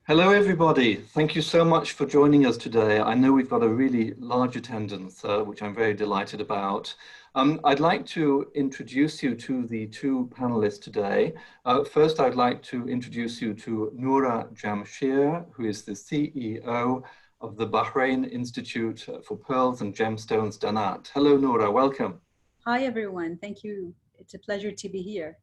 Hello, everybody. Thank you so much for joining us today. I know we've got a really large attendance, which I'm very delighted about. I'd like to introduce you to the two panelists today. First, I'd like to introduce you to Noura Jamshir, who is the CEO of the Bahrain Institute for Pearls and Gemstones, DANAT. Hello, Noura. Welcome. Hi, everyone. Thank you. It's a pleasure to be here.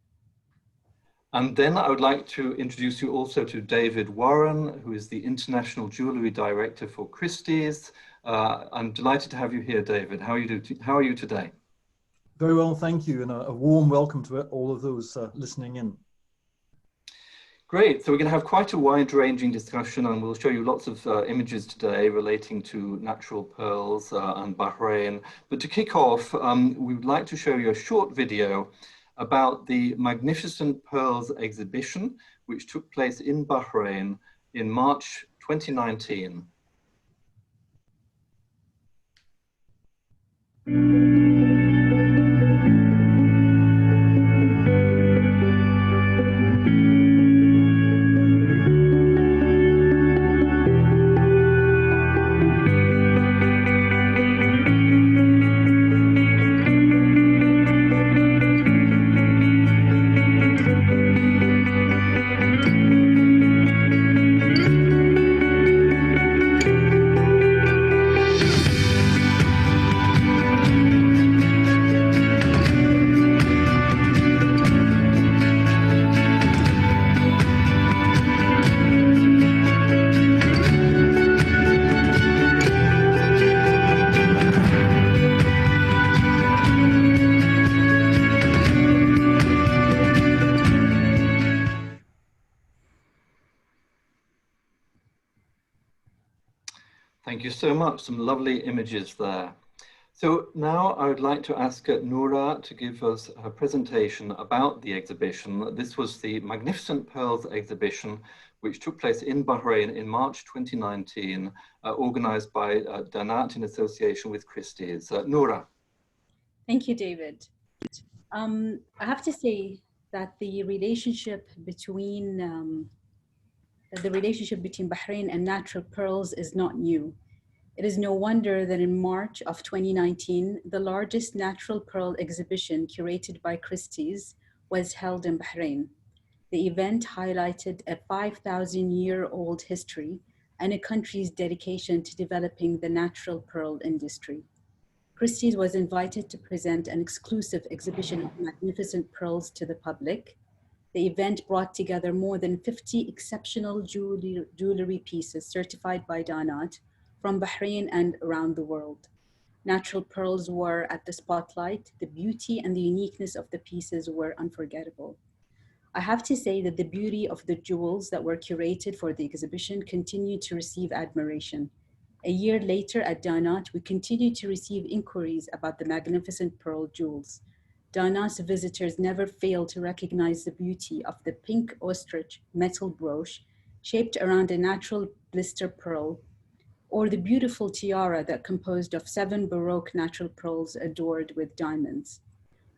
And then I would like to introduce you also to David Warren, who is the International Jewellery Director for Christie's. I'm delighted to have you here, David. How are you today? Very well, thank you, and a warm welcome to all of those listening in. Great. So we're going to have quite a wide-ranging discussion, and we'll show you lots of images today relating to natural pearls and Bahrain. But to kick off, we would like to show you a short video about the Magnificent Pearls exhibition, which took place in Bahrain in March 2019. Thank you so much. Some lovely images there. So now I would like to ask Noura to give us her presentation about the exhibition. This was the Magnificent Pearls exhibition, which took place in Bahrain in March 2019, organized by DANAT in association with Christie's. Noura. Thank you, David. I have to say that the relationship between Bahrain and natural pearls is not new. It is no wonder that in March of 2019, the largest natural pearl exhibition curated by Christie's was held in Bahrain. The event highlighted a 5,000-year-old history and a country's dedication to developing the natural pearl industry. Christie's was invited to present an exclusive exhibition of magnificent pearls to the public. The event brought together more than 50 exceptional jewelry pieces certified by DANAT from Bahrain and around the world. Natural pearls were at the spotlight. The beauty and the uniqueness of the pieces were unforgettable. I have to say that the beauty of the jewels that were curated for the exhibition continued to receive admiration. A year later at DANAT, we continued to receive inquiries about the magnificent pearl jewels. DANAT's visitors never failed to recognize the beauty of the pink ostrich metal brooch shaped around a natural blister pearl, or the beautiful tiara that composed of 7 Baroque natural pearls adored with diamonds.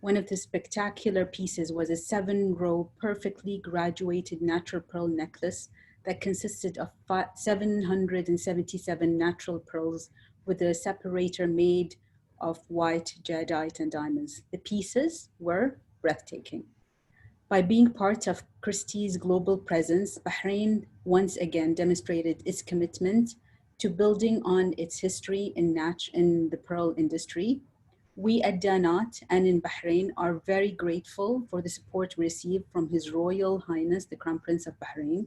One of the spectacular pieces was a 7-row perfectly graduated natural pearl necklace that consisted of 777 natural pearls with a separator made of white jadeite and diamonds. The pieces were breathtaking. By being part of Christie's global presence, Bahrain once again demonstrated its commitment to building on its history in the pearl industry. We at DANAT and in Bahrain are very grateful for the support we received from His Royal Highness, the Crown Prince of Bahrain,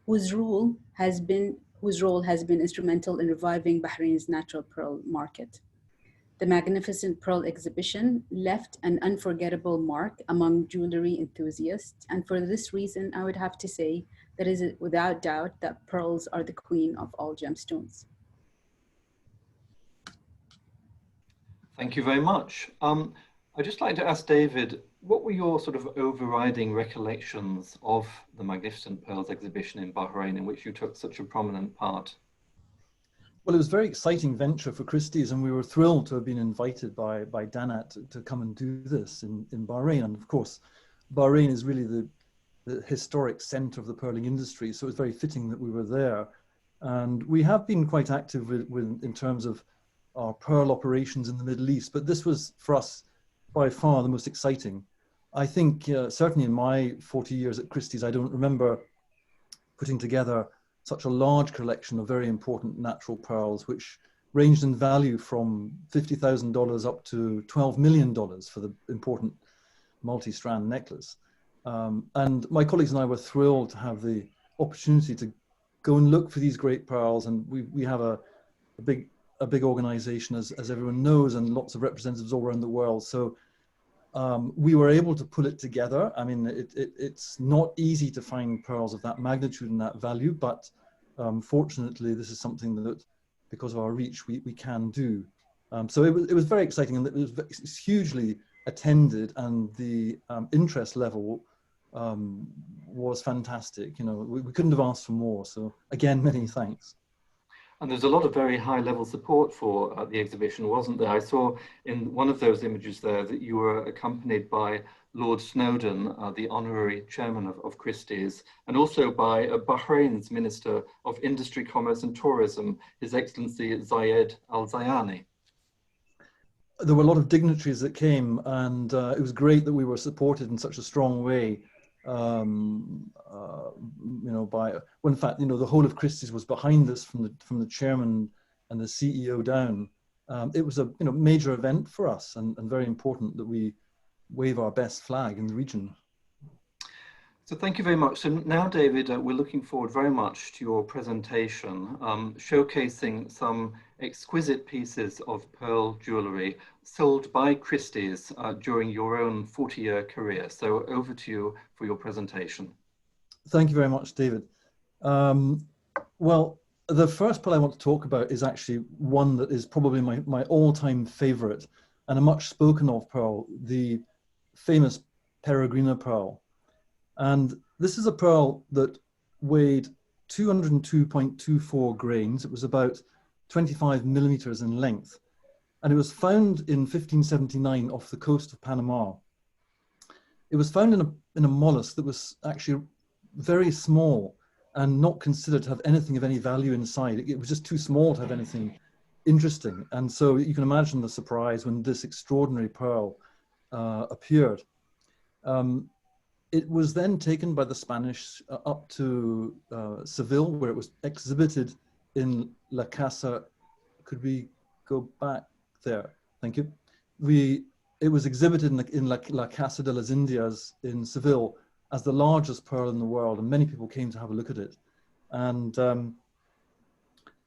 whose role has been instrumental in reviving Bahrain's natural pearl market. The Magnificent Pearl exhibition left an unforgettable mark among jewelry enthusiasts, and for this reason, I would have to say that it is without doubt that pearls are the queen of all gemstones. Thank you very much. I'd just like to ask David, what were your sort of overriding recollections of the Magnificent Pearls exhibition in Bahrain, in which you took such a prominent part? Well, it was a very exciting venture for Christie's, and we were thrilled to have been invited by DANAT to come and do this in Bahrain. And of course, Bahrain is really the historic center of the pearling industry. So it's very fitting that we were there. And we have been quite active in terms of our pearl operations in the Middle East, but this was for us by far the most exciting. I think certainly in my 40 years at Christie's, I don't remember putting together such a large collection of very important natural pearls, which ranged in value from $50,000 up to $12 million for the important multi-strand necklace. And my colleagues and I were thrilled to have the opportunity to go and look for these great pearls. And we have a big organization, as everyone knows, and lots of representatives all around the world. So we were able to pull it together. I mean, it's not easy to find pearls of that magnitude and that value, but fortunately, this is something that, because of our reach, we can do. So it was very exciting, and it was hugely attended, and the interest level was fantastic. You know, we couldn't have asked for more. So again, many thanks. And there's a lot of very high level support for the exhibition, wasn't there? I saw in one of those images there that you were accompanied by Lord Snowdon, the honorary chairman of Christie's, and also by Bahrain's Minister of Industry, Commerce and Tourism, His Excellency Zayed Al Zayani. There were a lot of dignitaries that came, and it was great that we were supported in such a strong way. You know, well, in fact, you know, the whole of Christie's was behind us, from the chairman and the CEO down. It was a major event for us, and very important that we wave our best flag in the region. So thank you very much. So now, David, we're looking forward very much to your presentation, showcasing some exquisite pieces of pearl jewellery sold by Christie's during your own 40-year career. So over to you for your presentation. Thank you very much, David. Well, the first pearl I want to talk about is actually one that is probably my all-time favourite, and a much spoken of pearl, the famous Peregrina Pearl. And this is a pearl that weighed 202.24 grains. It was about 25 millimeters in length. And it was found in 1579 off the coast of Panama. It was found in a mollusk that was actually very small and not considered to have anything of any value inside. It was just too small to have anything interesting. And so you can imagine the surprise when this extraordinary pearl appeared. It was then taken by the Spanish up to Seville, where it was exhibited in La Casa. Could we go back there? Thank you. It was exhibited in La Casa de las Indias in Seville as the largest pearl in the world, and many people came to have a look at it. And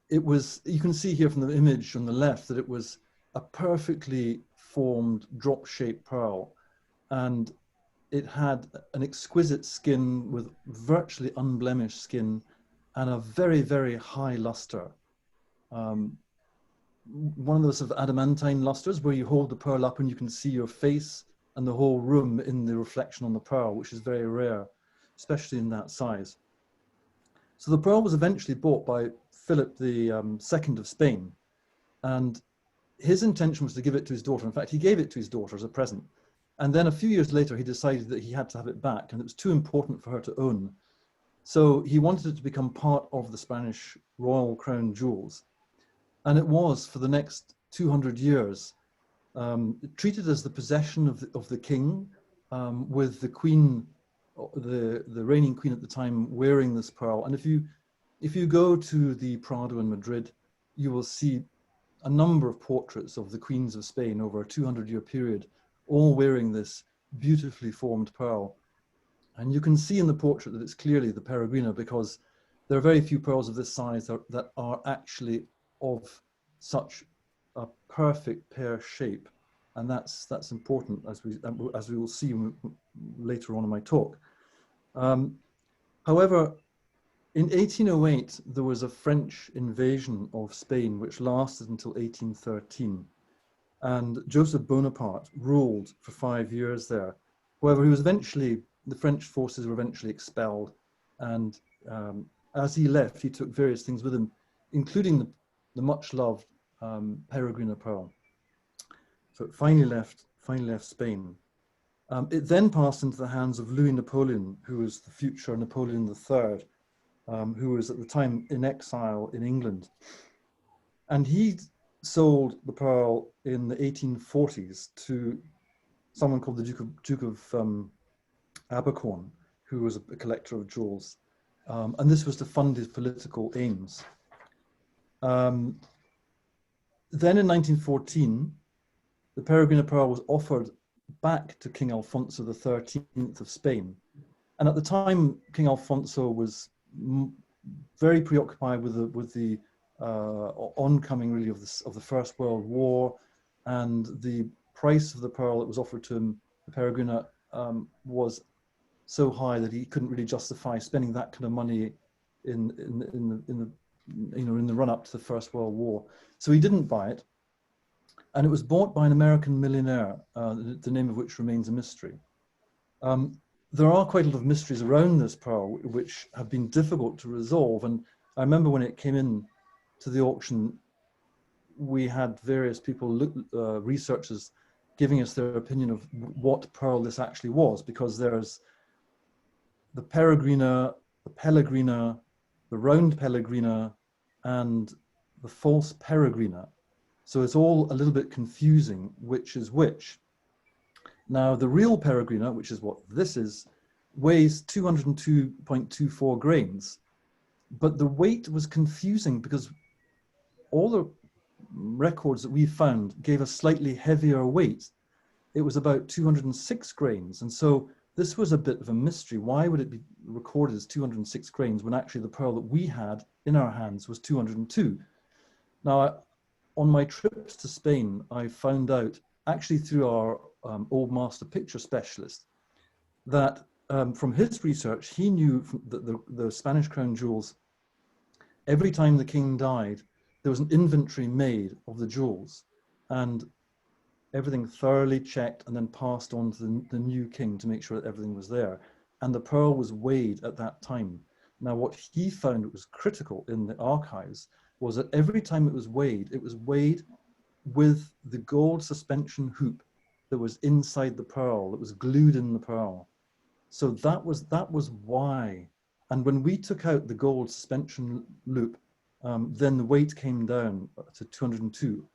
it was, you can see here from the image on the left, that it was a perfectly formed drop-shaped pearl, and it had an exquisite skin with virtually unblemished skin and a very, very high luster. One of those sort of adamantine lusters where you hold the pearl up and you can see your face and the whole room in the reflection on the pearl, which is very rare, especially in that size. So the pearl was eventually bought by Philip II of Spain, and his intention was to give it to his daughter. In fact, he gave it to his daughter as a present. And then a few years later, he decided that he had to have it back, and it was too important for her to own. So he wanted it to become part of the Spanish royal crown jewels. And it was, for the next 200 years, treated as the possession of the king, with the queen, the reigning queen at the time, wearing this pearl. And if you go to the Prado in Madrid, you will see a number of portraits of the queens of Spain over a 200-year period, all wearing this beautifully formed pearl. And you can see in the portrait that it's clearly the Peregrina, because there are very few pearls of this size that are actually of such a perfect pear shape. And that's important, as we will see later on in my talk. However, in 1808, there was a French invasion of Spain, which lasted until 1813. And Joseph Bonaparte ruled for 5 years there. However, the French forces were eventually expelled. And as he left, he took various things with him, including the much loved Peregrina Pearl. So it finally left Spain. It then passed into the hands of Louis Napoleon, who was the future Napoleon III, who was at the time in exile in England. And he sold the pearl in the 1840s to someone called the Duke of Abercorn, who was a collector of jewels. And this was to fund his political aims. Then in 1914, the Peregrina Pearl was offered back to King Alfonso XIII of Spain. And at the time, King Alfonso was very preoccupied with the oncoming really of the First World War, and the price of the pearl that was offered to him, the Peregrina, was so high that he couldn't really justify spending that kind of money in the run up to the First World War. So he didn't buy it, and it was bought by an American millionaire, the name of which remains a mystery. There are quite a lot of mysteries around this pearl which have been difficult to resolve, and I remember when it came in to the auction, we had various people, researchers, giving us their opinion of what pearl this actually was, because there's the Peregrina, the Pelligrina, the round Pelligrina, and the false Peregrina. So it's all a little bit confusing, which is which. Now, the real Peregrina, which is what this is, weighs 202.24 grains. But the weight was confusing because all the records that we found gave a slightly heavier weight. It was about 206 grains. And so this was a bit of a mystery. Why would it be recorded as 206 grains when actually the pearl that we had in our hands was 202? Now, on my trips to Spain, I found out, actually through our old master picture specialist, that from his research, he knew that the Spanish crown jewels, every time the king died, there was an inventory made of the jewels, and everything thoroughly checked and then passed on to the new king to make sure that everything was there. And the pearl was weighed at that time. Now, what he found was critical in the archives was that every time it was weighed with the gold suspension hoop that was inside the pearl, that was glued in the pearl. So that was why. And when we took out the gold suspension loop, then the weight came down to 202.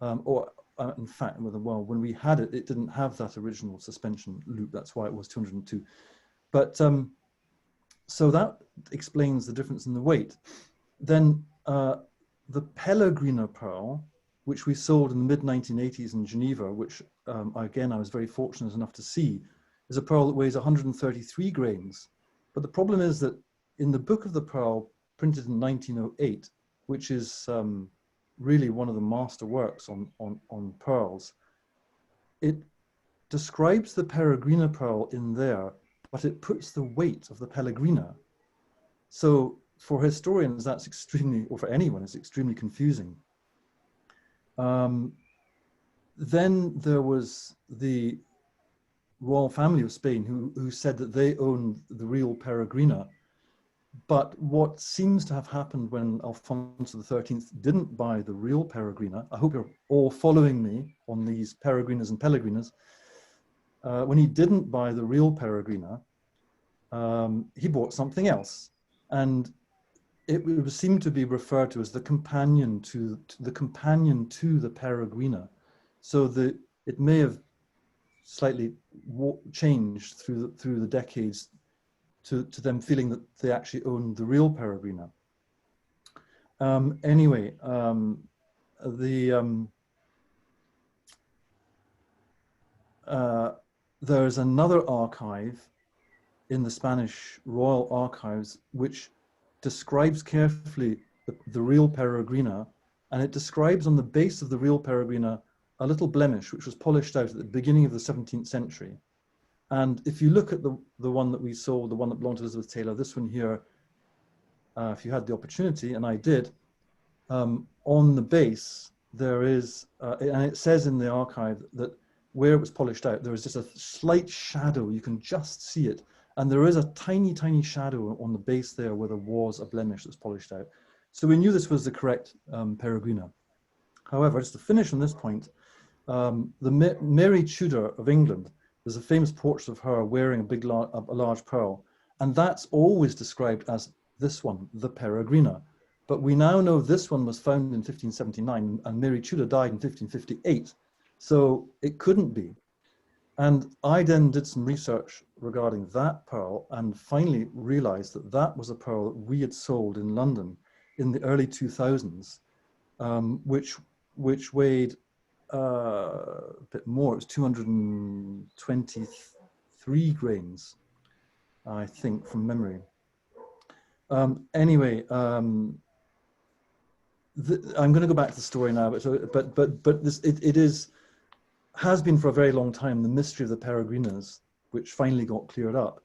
In fact, well, when we had it, it didn't have that original suspension loop. That's why it was 202. But so that explains the difference in the weight. Then the Pellegrino Pearl, which we sold in the mid-1980s in Geneva, which again, I was very fortunate enough to see, is a pearl that weighs 133 grains. But the problem is that in the Book of the Pearl, printed in 1908, which is really one of the master works on pearls, it describes the Peregrina Pearl in there, but it puts the weight of the Pellegrina. So for historians, that's extremely, or for anyone, it's extremely confusing. Then there was the royal family of Spain who said that they owned the real Peregrina. But what seems to have happened when Alfonso XIII didn't buy the real Peregrina, I hope you're all following me on these Peregrinas and Pellegrinas, when he didn't buy the real Peregrina, he bought something else. And it would seem to be referred to as the companion to the Peregrina. So it may have slightly changed through the decades to them feeling that they actually owned the real Peregrina. Anyway, there's another archive in the Spanish Royal Archives which describes carefully the real Peregrina, and it describes on the base of the real Peregrina a little blemish which was polished out at the beginning of the 17th century. And if you look at the one that we sold, the one that belonged to Elizabeth Taylor, this one here, if you had the opportunity, and I did, on the base, there is, and it says in the archive that where it was polished out, there was just a slight shadow. You can just see it. And there is a tiny, tiny shadow on the base there where there was a blemish that's polished out. So we knew this was the correct Peregrina. However, just to finish on this point, the Mary Tudor of England, There's a famous portrait of her wearing a large pearl, and that's always described as this one, the Peregrina. But we now know this one was found in 1579, and Mary Tudor died in 1558, so it couldn't be. And I then did some research regarding that pearl and finally realized that that was a pearl that we had sold in London in the early 2000s, which weighed a bit more. It was 223 grains, I think, from memory. Anyway, I'm going to go back to the story now, but this has been for a very long time the mystery of the Peregrinas, which finally got cleared up.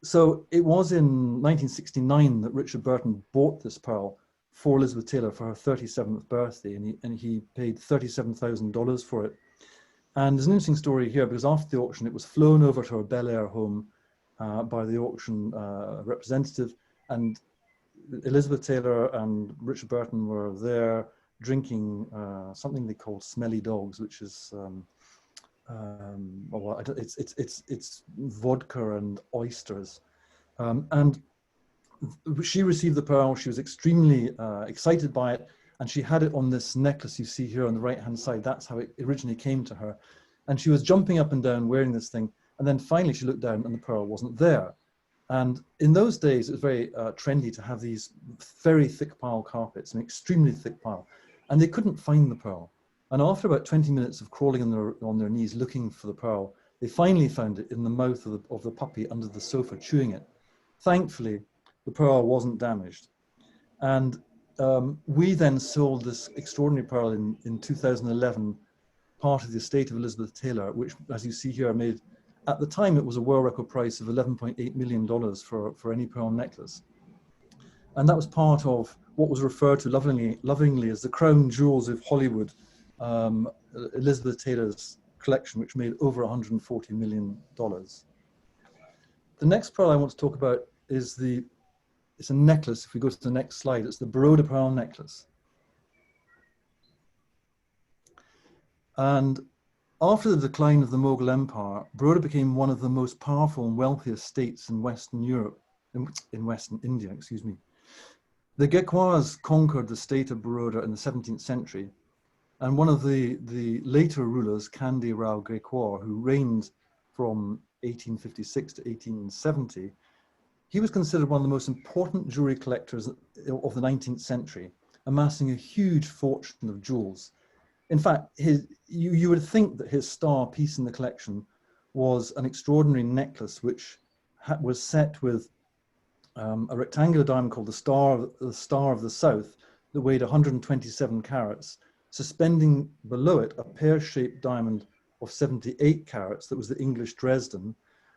So it was in 1969 that Richard Burton bought this pearl for Elizabeth Taylor for her 37th birthday, and he paid $37,000 for it. And there's an interesting story here, because after the auction, it was flown over to her Bel Air home by the auction representative, and Elizabeth Taylor and Richard Burton were there drinking something they call smelly dogs, which is it's vodka and oysters. And she received the pearl. She was extremely excited by it, and she had it on this necklace you see here on the right-hand side. That's how it originally came to her. And she was jumping up and down wearing this thing. And then finally she looked down and the pearl wasn't there. And in those days, it was very trendy to have these very thick pile carpets, an extremely thick pile. And they couldn't find the pearl. And after about 20 minutes of crawling on their knees looking for the pearl, they finally found it in the mouth of the puppy under the sofa, chewing it. Thankfully, the pearl wasn't damaged. And we then sold this extraordinary pearl in 2011, part of the estate of Elizabeth Taylor, which, as you see here, made, at the time, it was a world record price of $11.8 million for any pearl necklace. And that was part of what was referred to lovingly as the crown jewels of Hollywood, Elizabeth Taylor's collection, which made over $140 million. The next pearl I want to talk about is it's a necklace. If we go to the next slide, it's the Baroda pearl necklace. And after the decline of the Mughal Empire, Baroda became one of the most powerful and wealthiest states in Western Europe, in Western India, excuse me. The Gaekwars conquered the state of Baroda in the 17th century, and one of the later rulers, Kandy Rao Gaikwar, who reigned from 1856 to 1870, he was considered one of the most important jewelry collectors of the 19th century, amassing a huge fortune of jewels. In fact, you would think that his star piece in the collection was an extraordinary necklace which was set with a rectangular diamond called the Star of the South that weighed 127 carats, suspending below it a pear-shaped diamond of 78 carats that was the English Dresden.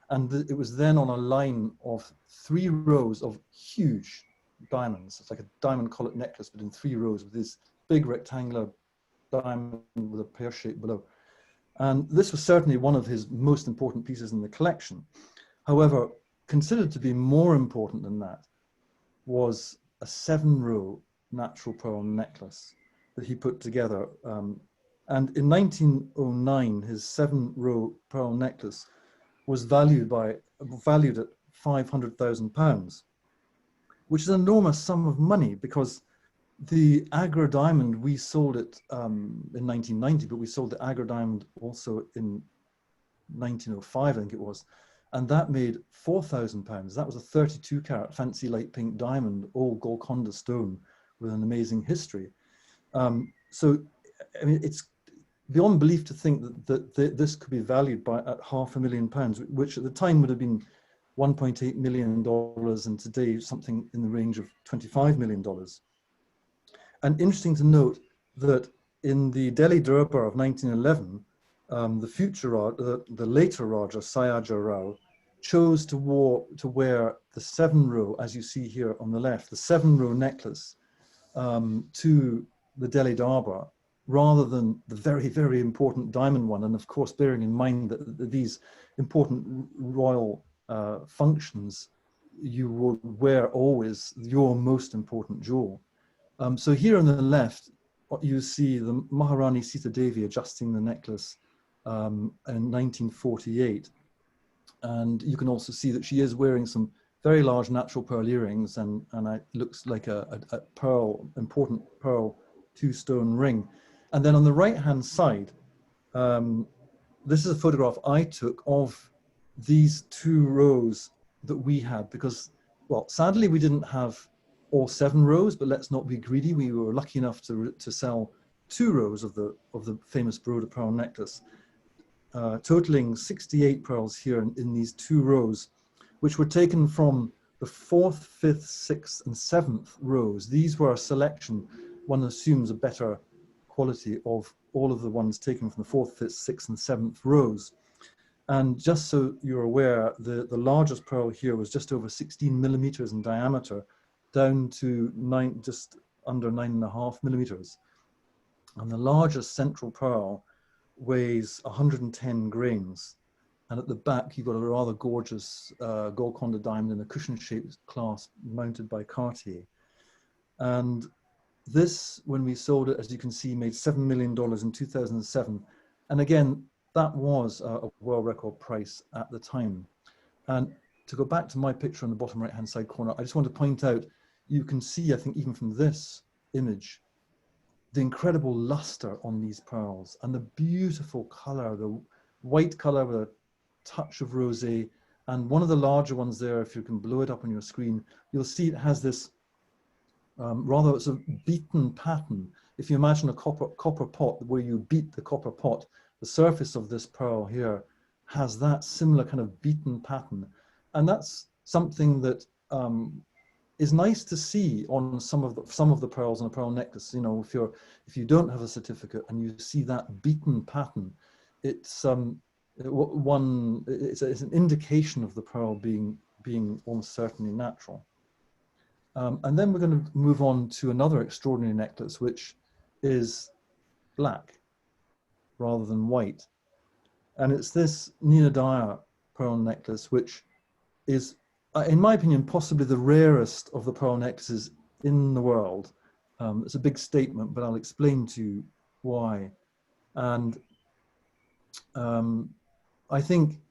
And it was then on a line of 3 rows of huge diamonds. It's like a diamond collet necklace, but in 3 rows with this big rectangular diamond with a pear shape below. And this was certainly one of his most important pieces in the collection. However, considered to be more important than that was a 7-row natural pearl necklace that he put together. And in 1909, his 7-row pearl necklace was valued at £500,000, which is an enormous sum of money, because the Agra diamond, we sold it in 1990, but we sold the Agra diamond also in 1905, I think it was, and that made £4,000. That was a 32 carat fancy light pink diamond, all Golconda stone with an amazing history. So, I mean, it's beyond belief to think that this could be valued at £500,000, which at the time would have been $1.8 million, and today something in the range of $25 million. And interesting to note that in the Delhi Durbar of 1911, the later Raja, Sayaja Rao, chose to wear the 7-row, as you see here on the left, the 7-row necklace to the Delhi Durbar, rather than the very, very important diamond one. And of course, bearing in mind that these important royal functions, you would wear always your most important jewel. So here on the left, you see the Maharani Sita Devi adjusting the necklace in 1948. And you can also see that she is wearing some very large natural pearl earrings, and it looks like a pearl, important pearl 2-stone ring. And then on the right-hand side, this is a photograph I took of these 2 rows that we had, because, well, sadly we didn't have all 7 rows, but let's not be greedy. We were lucky enough to sell 2 rows of the famous Baroda pearl necklace, totaling 68 pearls here in these 2 rows, which were taken from the 4th, 5th, 6th, and 7th rows. These were a selection, one assumes a better quality, of all of the ones taken from the 4th, 5th, 6th, and 7th rows. And just so you're aware, the largest pearl here was just over 16 millimeters in diameter, down to just under 9.5 millimeters. And the largest central pearl weighs 110 grains. And at the back, you've got a rather gorgeous Golconda diamond in a cushion-shaped clasp mounted by Cartier. And this, when we sold it, as you can see, made $7 million in 2007. And again, that was a world record price at the time. And to go back to my picture on the bottom right-hand side corner, I just want to point out, you can see, I think even from this image, the incredible luster on these pearls and the beautiful color, the white color with a touch of rosé. And one of the larger ones there, if you can blow it up on your screen, you'll see it has this rather sort of beaten pattern. If you imagine a copper pot where you beat the copper pot, the surface of this pearl here has that similar kind of beaten pattern. And that's something that is nice to see on some of the pearls on a pearl necklace. You know, if you don't have a certificate and you see that beaten pattern, it's an indication of the pearl being almost certainly natural. And then we're going to move on to another extraordinary necklace, which is black rather than white. And it's this Nina Dyer pearl necklace, which is, in my opinion, possibly the rarest of the pearl necklaces in the world. It's a big statement, but I'll explain to you why. And I think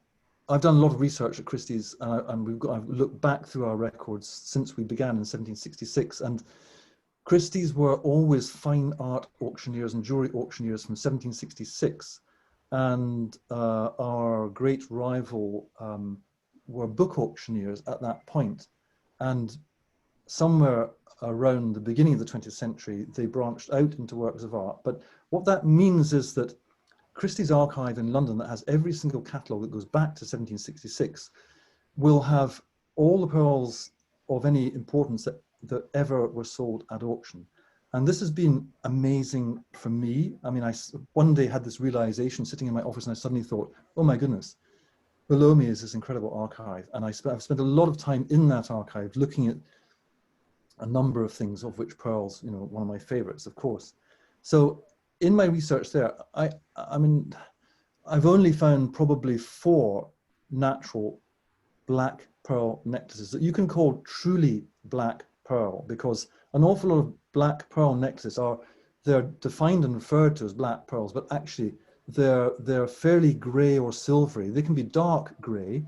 I've done a lot of research at Christie's, and I've looked back through our records since we began in 1766. And Christie's were always fine art auctioneers and jewelry auctioneers from 1766. And our great rival were book auctioneers at that point. And somewhere around the beginning of the 20th century, they branched out into works of art. But what that means is that Christie's archive in London, that has every single catalogue that goes back to 1766, will have all the pearls of any importance that ever were sold at auction. And this has been amazing for me. I mean, I one day had this realization sitting in my office, and I suddenly thought, oh my goodness, below me is this incredible archive. And I've spent a lot of time in that archive looking at a number of things, of which pearls, you know, one of my favorites, of course. So in my research there, I mean, I've only found probably 4 natural black pearl necklaces that you can call truly black pearl, because an awful lot of black pearl necklaces they're defined and referred to as black pearls, but actually they're fairly gray or silvery. They can be dark gray,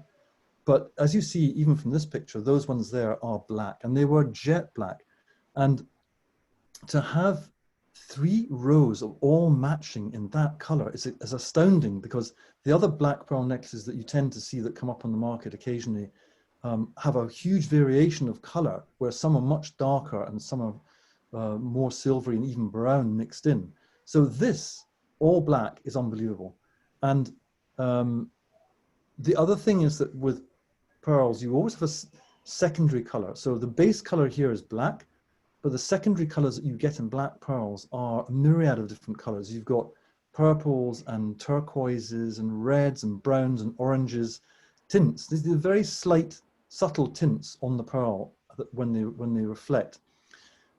but as you see, even from this picture, those ones there are black, and they were jet black. And to have 3 rows of all matching in that color is astounding, because the other black pearl necklaces that you tend to see that come up on the market occasionally have a huge variation of color, where some are much darker and some are more silvery and even brown mixed in. So this all black is unbelievable. And the other thing is that with pearls, you always have a secondary color. So the base color here is black, but the secondary colors that you get in black pearls are a myriad of different colors. You've got purples and turquoises and reds and browns and oranges, tints. These are very slight, subtle tints on the pearl when they reflect.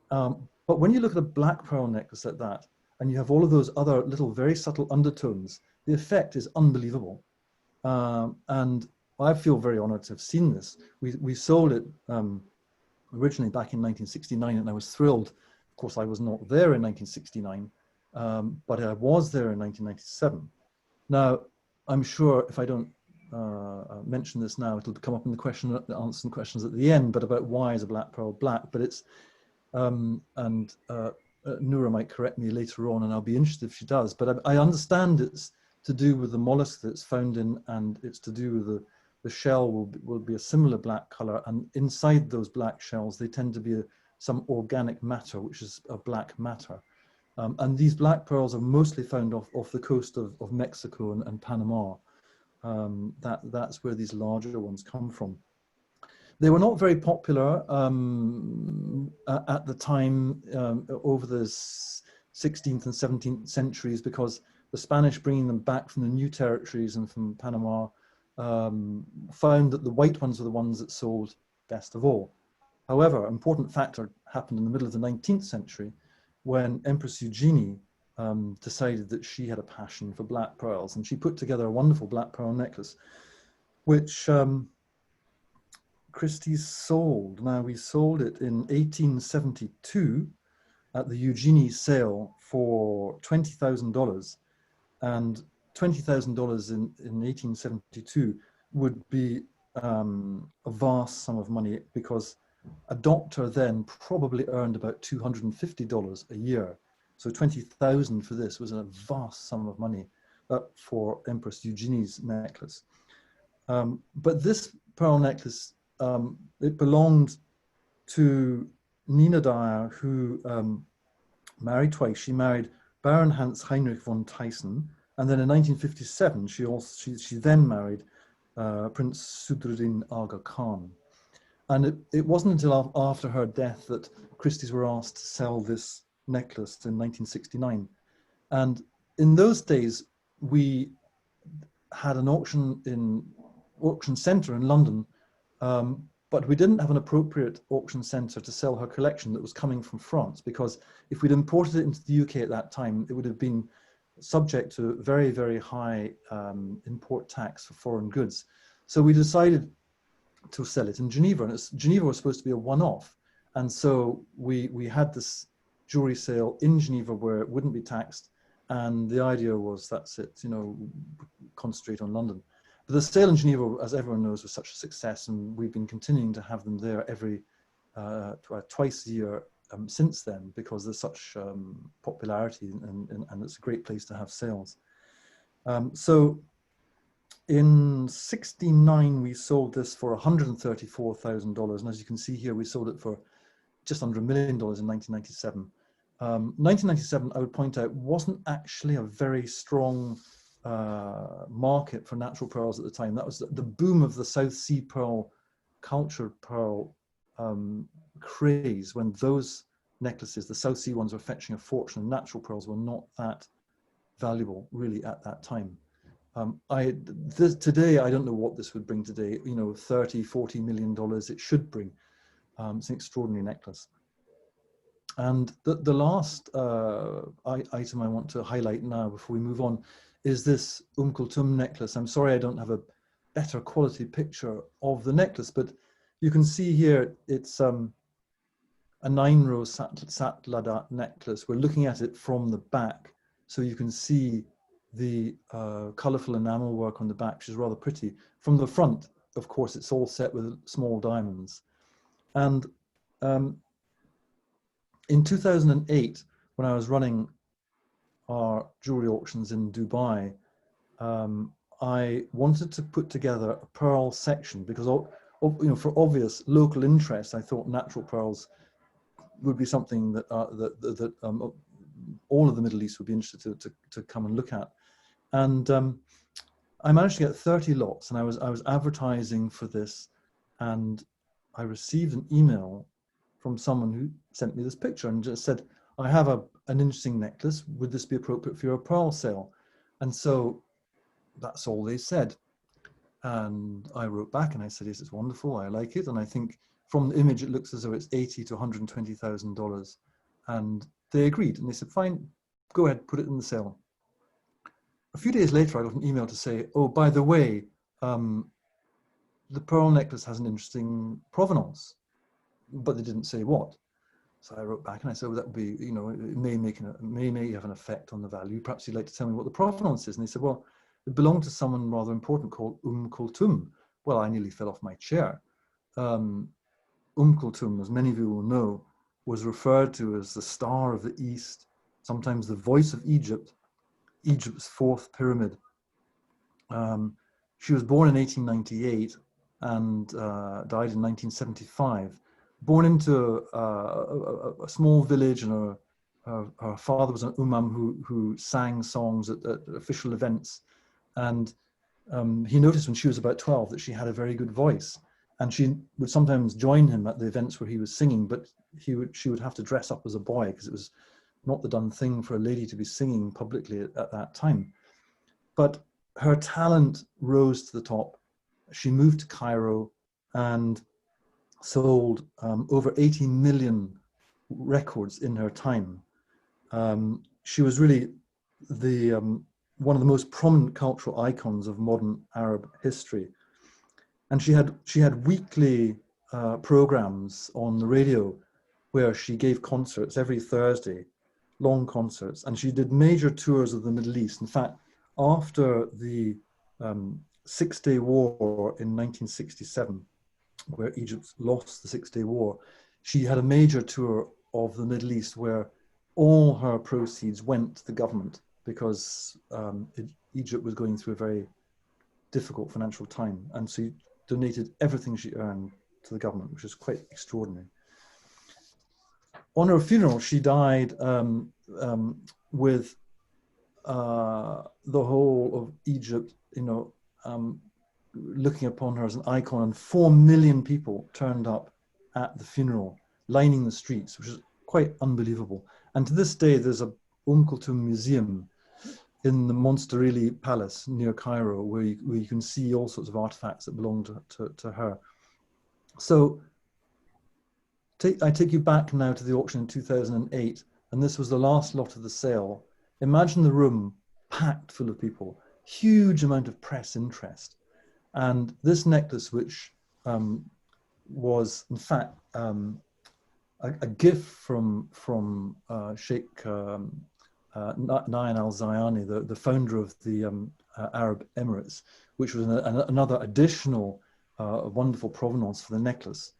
But when you look at a black pearl necklace like that, and you have all of those other little very subtle undertones, the effect is unbelievable. And I feel very honored to have seen this. We sold it originally back in 1969, and I was thrilled. Of course, I was not there in 1969, but I was there in 1997. Now, I'm sure if I don't mention this now, it'll come up in the question, answering questions at the end, but about why is a black pearl black? But it's, Noura might correct me later on, and I'll be interested if she does, but I understand it's to do with the mollusk that it's found in, and it's to do with the shell will be a similar black color, and inside those black shells, they tend to be some organic matter, which is a black matter. And these black pearls are mostly found off the coast of Mexico and Panama. That's where these larger ones come from. They were not very popular at the time over the 16th and 17th centuries, because the Spanish, bringing them back from the new territories and from Panama, found that the white ones were the ones that sold best of all. However, an important factor happened in the middle of the 19th century when Empress Eugenie decided that she had a passion for black pearls, and she put together a wonderful black pearl necklace, which Christie sold. Now, we sold it in 1872 at the Eugenie sale for $20,000, and $20,000 in 1872 would be a vast sum of money, because a doctor then probably earned about $250 a year. So 20,000 for this was a vast sum of money for Empress Eugenie's necklace. But this pearl necklace, it belonged to Nina Dyer, who married twice. She married Baron Hans Heinrich von Thyssen, and then in 1957 she then married Prince Sudruddin Aga Khan. And it wasn't until after her death that Christie's were asked to sell this necklace in 1969. And in those days, we had an auction centre in London, but we didn't have an appropriate auction centre to sell her collection that was coming from France, because if we'd imported it into the UK at that time, it would have been subject to very, very high import tax for foreign goods. So we decided to sell it in Geneva, and Geneva was supposed to be a one-off, and so we had this jewelry sale in Geneva where it wouldn't be taxed, and the idea was, that's it, concentrate on London. But the sale in Geneva, as everyone knows, was such a success, and we've been continuing to have them there twice a year since then, because there's such popularity, and it's a great place to have sales. So in '69, we sold this for $134,000, and as you can see here, we sold it for just under $1 million in 1997. 1997, I would point out, wasn't actually a very strong market for natural pearls at the time. That was the boom of the South Sea pearl, cultured pearl craze, when those necklaces, the South Sea ones, were fetching a fortune, and natural pearls were not that valuable really at that time. Today, I don't know what this would bring today, $30–40 million it should bring. It's an extraordinary necklace. And the last item I want to highlight now before we move on is this Kulthum necklace. I'm sorry I don't have a better quality picture of the necklace, but you can see here it's a 9-row Satladat necklace. We're looking at it from the back, so you can see the colourful enamel work on the back, which is rather pretty. From the front, of course, it's all set with small diamonds. And in 2008, when I was running our jewelry auctions in Dubai, I wanted to put together a pearl section, because for obvious local interest, I thought natural pearls would be something that all of the Middle East would be interested to come and look at. And I managed to get 30 lots, and I was advertising for this, and I received an email from someone who sent me this picture and just said, I have an interesting necklace. Would this be appropriate for your pearl sale? And so that's all they said. And I wrote back and I said, yes, it's wonderful. I like it. And I think from the image, it looks as though it's $80,000 to $120,000. And they agreed, and they said, fine, go ahead, put it in the sale. A few days later, I got an email to say, oh, by the way, the pearl necklace has an interesting provenance, but they didn't say what. So I wrote back and I said, well, that would be, it may have an effect on the value. Perhaps you'd like to tell me what the provenance is. And they said, well, It belonged to someone rather important called Kulthum. Well, I nearly fell off my chair. Kulthum, as many of you will know, was referred to as the Star of the East, sometimes the voice of Egypt, Egypt's fourth pyramid. She was born in 1898 and died in 1975. Born into a small village, and her father was an imam who sang songs at official events. And he noticed when she was about 12 that she had a very good voice. And she would sometimes join him at the events where he was singing, but she would have to dress up as a boy because it was not the done thing for a lady to be singing publicly at that time. But her talent rose to the top. She moved to Cairo and sold over 80 million records in her time. She was really one of the most prominent cultural icons of modern Arab history. And she had weekly programs on the radio where she gave concerts every Thursday, long concerts, and she did major tours of the Middle East. In fact, after the Six-Day War in 1967, where Egypt lost the Six-Day War, she had a major tour of the Middle East where all her proceeds went to the government because Egypt was going through a very difficult financial time, and she donated everything she earned to the government, which is quite extraordinary. On her funeral, she died with the whole of Egypt, looking upon her as an icon, and 4 million people turned up at the funeral, lining the streets, which is quite unbelievable. And to this day, there's a Kulthum museum in the Monsterili Palace near Cairo, where you can see all sorts of artifacts that belong to her. So I take you back now to the auction in 2008, and this was the last lot of the sale. Imagine the room packed full of people, huge amount of press interest. And this necklace, which was in fact a gift from Sheikh Nayan al-Zayani, the founder of the Arab Emirates, which was another additional wonderful provenance for the necklace.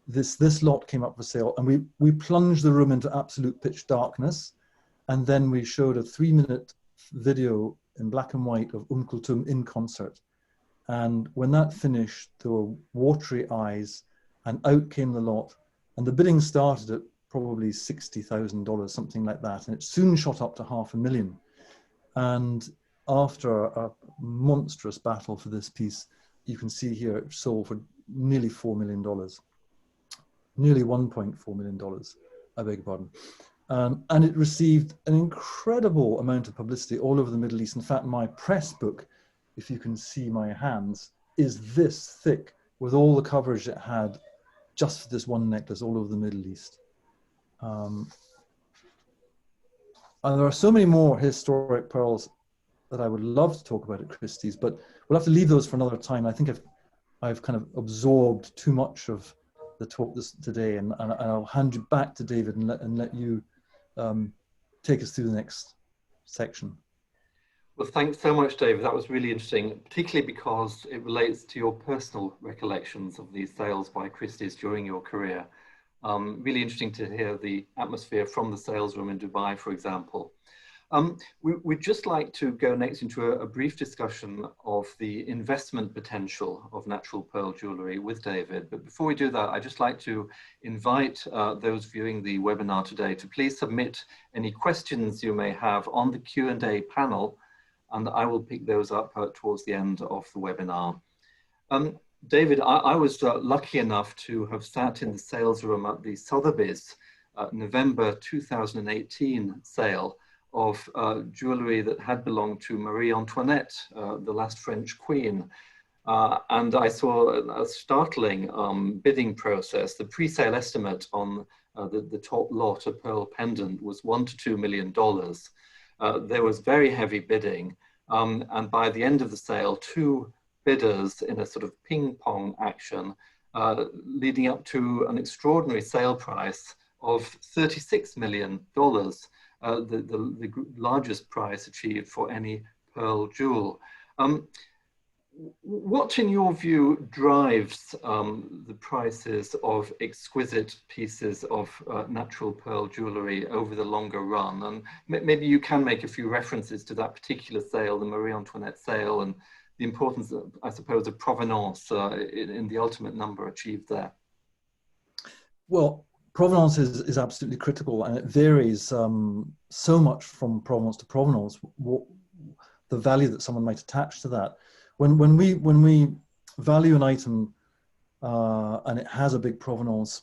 This lot came up for sale, and we plunged the room into absolute pitch darkness, and then we showed a 3-minute video in black and white of Kulthum in concert. And when that finished, there were watery eyes, and out came the lot. And the bidding started at probably $60,000, something like that. And it soon shot up to $500,000. And after a monstrous battle for this piece, you can see here it sold for nearly $4 million. Nearly $1.4 million, I beg your pardon. And it received an incredible amount of publicity all over the Middle East. In fact, my press book, if you can see my hands, is this thick with all the coverage it had just for this one necklace all over the Middle East. And there are so many more historic pearls that I would love to talk about at Christie's, but we'll have to leave those for another time. I think I've kind of absorbed too much of the talk today, and I'll hand you back to David and let you take us through the next section. Well, thanks so much, David. That was really interesting, particularly because it relates to your personal recollections of these sales by Christie's during your career. Really interesting to hear the atmosphere from the sales room in Dubai, for example. We'd just like to go next into a brief discussion of the investment potential of natural pearl jewellery with David. But before we do that, I'd just like to invite those viewing the webinar today to please submit any questions you may have on the Q&A panel, and I will pick those up towards the end of the webinar. David, I was lucky enough to have sat in the sales room at the Sotheby's November 2018 sale of jewellery that had belonged to Marie Antoinette, the last French queen. And I saw a startling bidding process. The pre-sale estimate on the top lot, a pearl pendant, was $1 to $2 million. There was very heavy bidding. And by the end of the sale, 2 bidders in a sort of ping pong action, leading up to an extraordinary sale price of $36 million, the largest price achieved for any pearl jewel. What, in your view, drives the prices of exquisite pieces of natural pearl jewellery over the longer run? And maybe you can make a few references to that particular sale, the Marie Antoinette sale, and the importance, I suppose, of provenance in the ultimate number achieved there. Well, provenance is absolutely critical, and it varies so much from provenance to provenance, the value that someone might attach to that. When we value an item and it has a big provenance,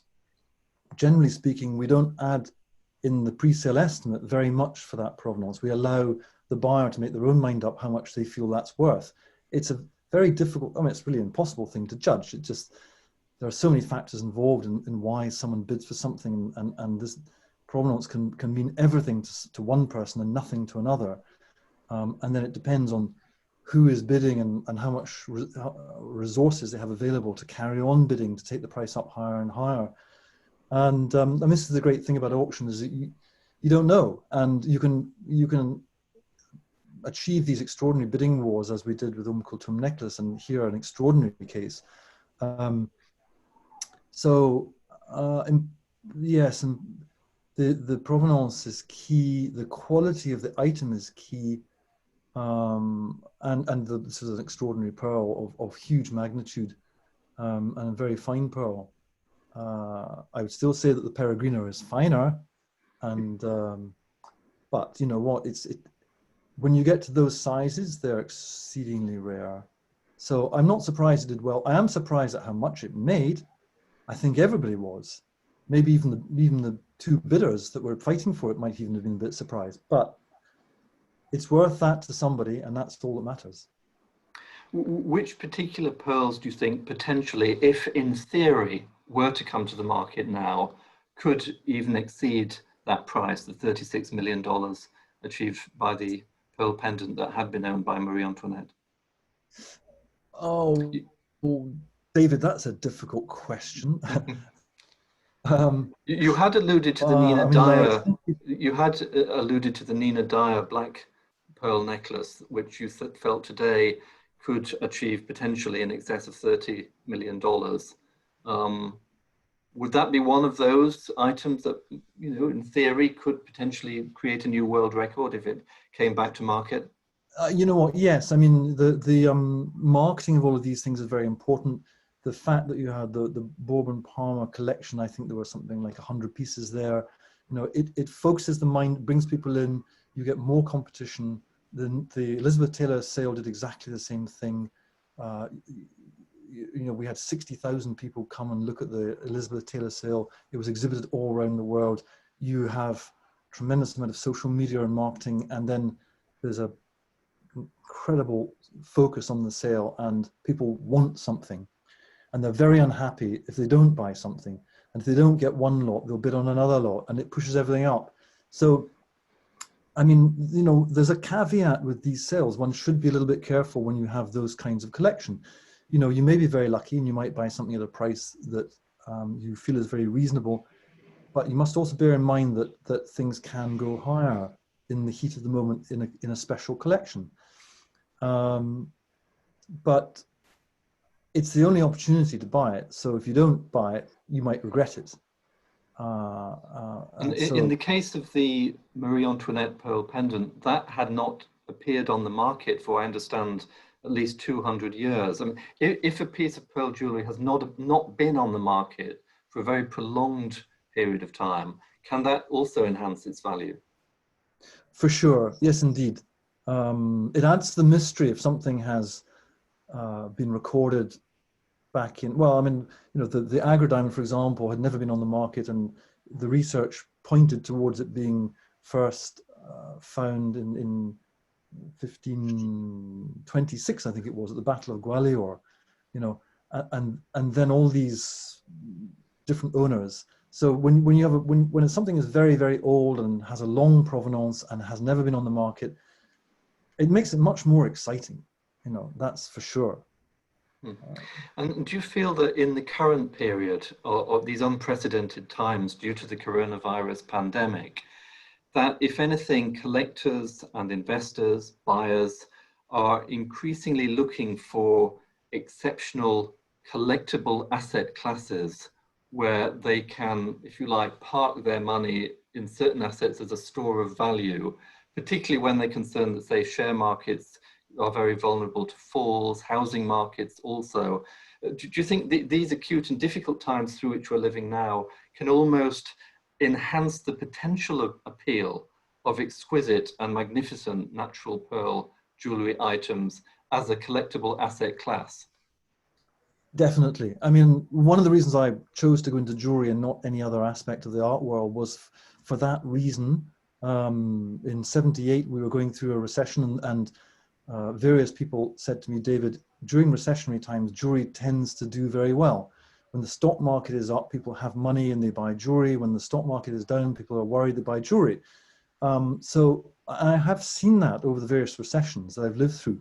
generally speaking, we don't add in the pre-sale estimate very much for that provenance. We allow the buyer to make their own mind up how much they feel that's worth. It's a very difficult, I mean, it's really an impossible thing to judge. It just, there are so many factors involved in why someone bids for something, and this provenance can mean everything to one person and nothing to another. And then it depends on who is bidding and how much resources they have available to carry on bidding to take the price up higher and higher. And this is the great thing about auction, is that you don't know, and you can achieve these extraordinary bidding wars, as we did with Kulthum necklace, and here an extraordinary case. Yes, and the provenance is key. The quality of the item is key. This is an extraordinary pearl of huge magnitude, and a very fine pearl. I would still say that the Peregrina is finer, and but you know what? When you get to those sizes, they're exceedingly rare. So I'm not surprised it did well. I am surprised at how much it made. I think everybody was. Maybe even the two bidders that were fighting for it might even have been a bit surprised. But it's worth that to somebody, and that's all that matters. Which particular pearls do you think potentially, if in theory were to come to the market now, could even exceed that price, the $36 million achieved by the pearl pendant that had been owned by Marie Antoinette? Oh, David, that's a difficult question. You had alluded to the Nina Dyer. You had alluded to the Nina Dyer black pearl necklace, which you felt today could achieve potentially in excess of $30 million. Would that be one of those items that, you know, in theory could potentially create a new world record if it came back to market? You know what? Yes. I mean, the marketing of all of these things is very important. The fact that you had the Bourbon Palmer collection, I think there were something like 100 pieces there. You know, it focuses the mind, brings people in. You get more competition. The Elizabeth Taylor sale did exactly the same thing. You know, we had 60,000 people come and look at the Elizabeth Taylor sale. It was exhibited all around the world. You have tremendous amount of social media and marketing, and then there's a incredible focus on the sale, and people want something, and they're very unhappy if they don't buy something, and if they don't get one lot, they'll bid on another lot, and it pushes everything up. So I mean, you know, there's a caveat with these sales. One should be a little bit careful when you have those kinds of collection. You know, you may be very lucky and you might buy something at a price that you feel is very reasonable, but you must also bear in mind that things can go higher in the heat of the moment in a special collection. But it's the only opportunity to buy it. So if you don't buy it, you might regret it. In the case of the Marie Antoinette pearl pendant, that had not appeared on the market for, I understand, at least 200 years. I mean, if a piece of pearl jewelry has not been on the market for a very prolonged period of time, can that also enhance its value? For sure, yes, indeed. It adds to the mystery if something has been recorded back in, well, I mean, you know, the Agra diamond, for example, had never been on the market, and the research pointed towards it being first found in 1526, I think it was, at the Battle of Gwalior, you know, and then all these different owners. So when you have when something is very, very old and has a long provenance and has never been on the market, it makes it much more exciting, you know, that's for sure. And do you feel that in the current period of these unprecedented times due to the coronavirus pandemic, that if anything, collectors and investors, buyers are increasingly looking for exceptional collectible asset classes where they can, if you like, park their money in certain assets as a store of value, particularly when they're concerned that, say, share markets are very vulnerable to falls, housing markets also. Do you think these acute and difficult times through which we're living now can almost enhance the potential appeal of exquisite and magnificent natural pearl jewellery items as a collectible asset class? Definitely. I mean, one of the reasons I chose to go into jewelry and not any other aspect of the art world was for that reason. In '78, we were going through a recession, and various people said to me, David, during recessionary times, jewelry tends to do very well. When the stock market is up, people have money and they buy jewelry. When the stock market is down, people are worried, they buy jewelry. So I have seen that over the various recessions that I've lived through.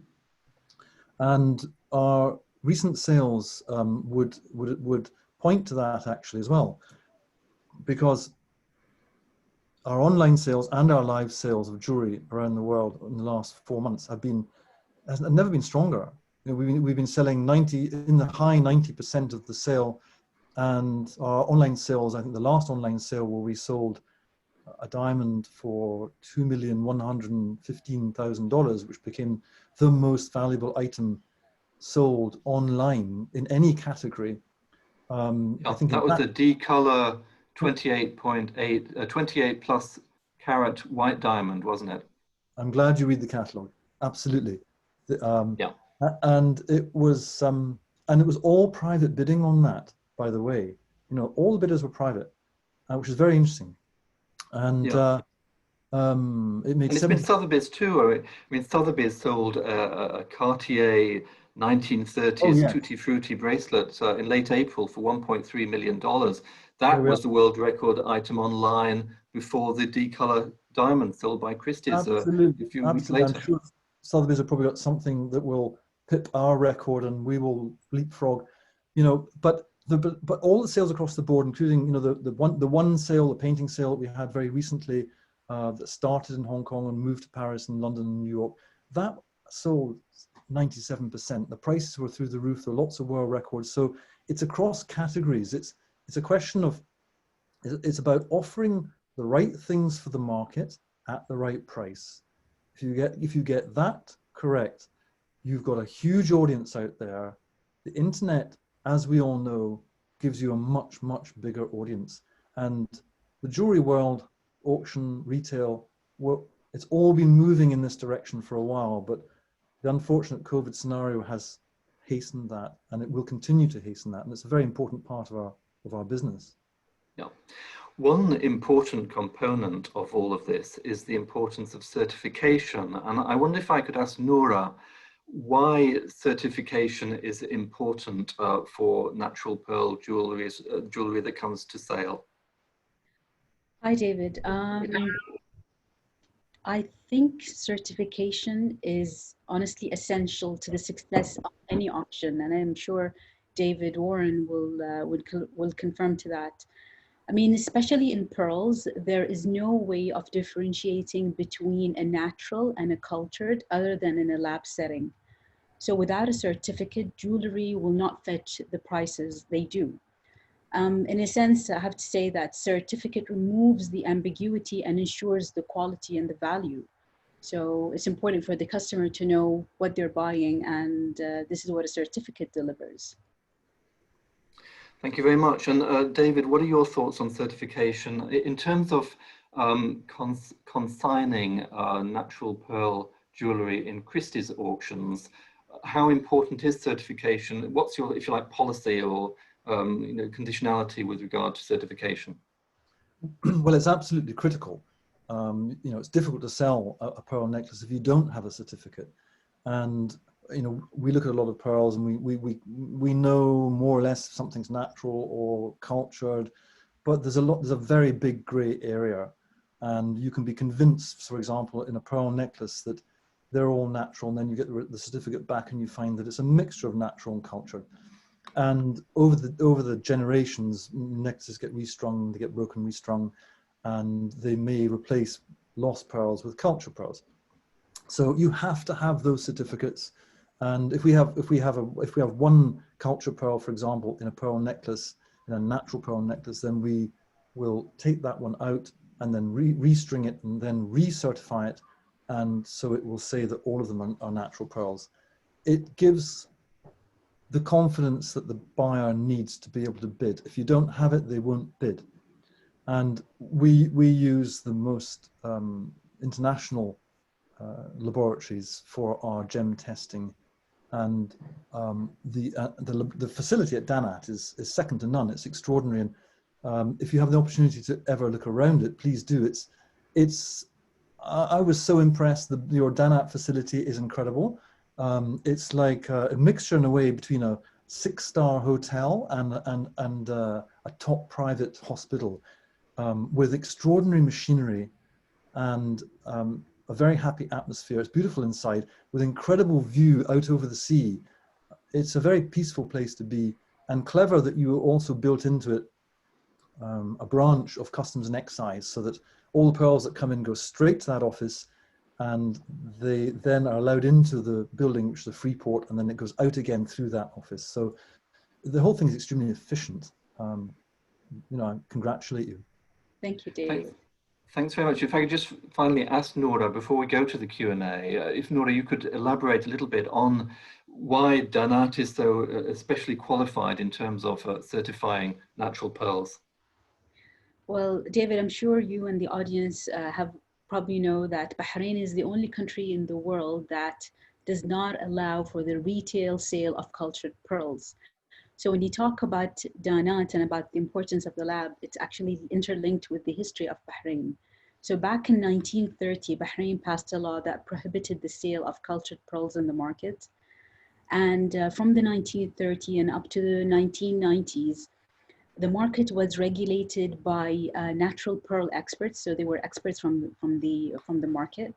And our recent sales would point to that actually as well, because our online sales and our live sales of jewelry around the world in the last 4 months have never been stronger. You know, we've been selling in the high 90% of the sale, and our online sales, I think the last online sale where we sold a diamond for $2,115,000, which became the most valuable item sold online in any category. I think that was the D-color 28 plus carat white diamond, wasn't it? I'm glad you read the catalogue. Absolutely. Yeah. And it was all private bidding on that, by the way. You know, all the bidders were private, which is very interesting. And yeah. It made and it's been Sotheby's too. I mean, Sotheby's sold a Cartier 1930s Tutti Frutti bracelet in late April for $1.3 million. That was the world record item online before the D-color diamond sold by Christie's a few weeks later. I'm sure Sotheby's have probably got something that will pip our record and we will leapfrog, you know, but all the sales across the board, including, you know, the one sale, the painting sale that we had very recently, that started in Hong Kong and moved to Paris and London and New York, that sold 97%. The prices were through the roof. There were lots of world records. So it's across categories. It's a question of, it's about offering the right things for the market at the right price. If you get that correct, you've got a huge audience out there. The internet, as we all know, gives you a much, much bigger audience. And the jewelry world, auction, retail, it's all been moving in this direction for a while, but the unfortunate COVID scenario has hastened that, and it will continue to hasten that. And it's a very important part of our business. Yeah. One important component of all of this is the importance of certification. And I wonder if I could ask Noura why certification is important for natural pearl jewelry that comes to sale. Hi, David. I think certification is honestly essential to the success of any auction, and I'm sure David Warren will confirm to that. I mean, especially in pearls, there is no way of differentiating between a natural and a cultured other than in a lab setting. So without a certificate, jewelry will not fetch the prices they do. In a sense, I have to say that certificate removes the ambiguity and ensures the quality and the value. So it's important for the customer to know what they're buying, and this is what a certificate delivers. Thank you very much. And David, what are your thoughts on certification in terms of consigning natural pearl jewellery in Christie's auctions? How important is certification? What's your, if you like, policy or you know, conditionality with regard to certification? Well, it's absolutely critical. You know, it's difficult to sell a pearl necklace if you don't have a certificate. And you know, we look at a lot of pearls and we know more or less if something's natural or cultured, but there's a very big gray area, and you can be convinced, for example, in a pearl necklace that they're all natural, and then you get the certificate back and you find that it's a mixture of natural and cultured. And over the generations, necklaces get restrung, they get broken, restrung, and they may replace lost pearls with cultured pearls. So you have to have those certificates. And if we have one culture pearl, for example, in a pearl necklace, in a natural pearl necklace, then we will take that one out and then restring it and then recertify it. And so it will say that all of them are natural pearls. It gives the confidence that the buyer needs to be able to bid. If you don't have it, they won't bid. And we use the most international laboratories for our gem testing, and the facility at DANAT is second to none. It's extraordinary, and if you have the opportunity to ever look around it, please do. I was so impressed. Your DANAT facility is incredible. It's like a mixture in a way between a 6-star hotel and a top private hospital, with extraordinary machinery and a very happy atmosphere. It's beautiful inside with incredible view out over the sea. It's a very peaceful place to be, and clever that you also built into it a branch of customs and excise, so that all the pearls that come in go straight to that office, and they then are allowed into the building, which is a free port, and then it goes out again through that office. So the whole thing is extremely efficient. I congratulate you. Thank you, David. Thanks very much. If I could just finally ask Nora, before we go to the Q&A, if Nora, you could elaborate a little bit on why DANAT is so especially qualified in terms of certifying natural pearls. Well, David, I'm sure you and the audience have probably know that Bahrain is the only country in the world that does not allow for the retail sale of cultured pearls. So when you talk about DANAT and about the importance of the lab, it's actually interlinked with the history of Bahrain. So back in 1930, Bahrain passed a law that prohibited the sale of cultured pearls in the market. And from the 1930s and up to the 1990s, the market was regulated by natural pearl experts. So they were experts from the market.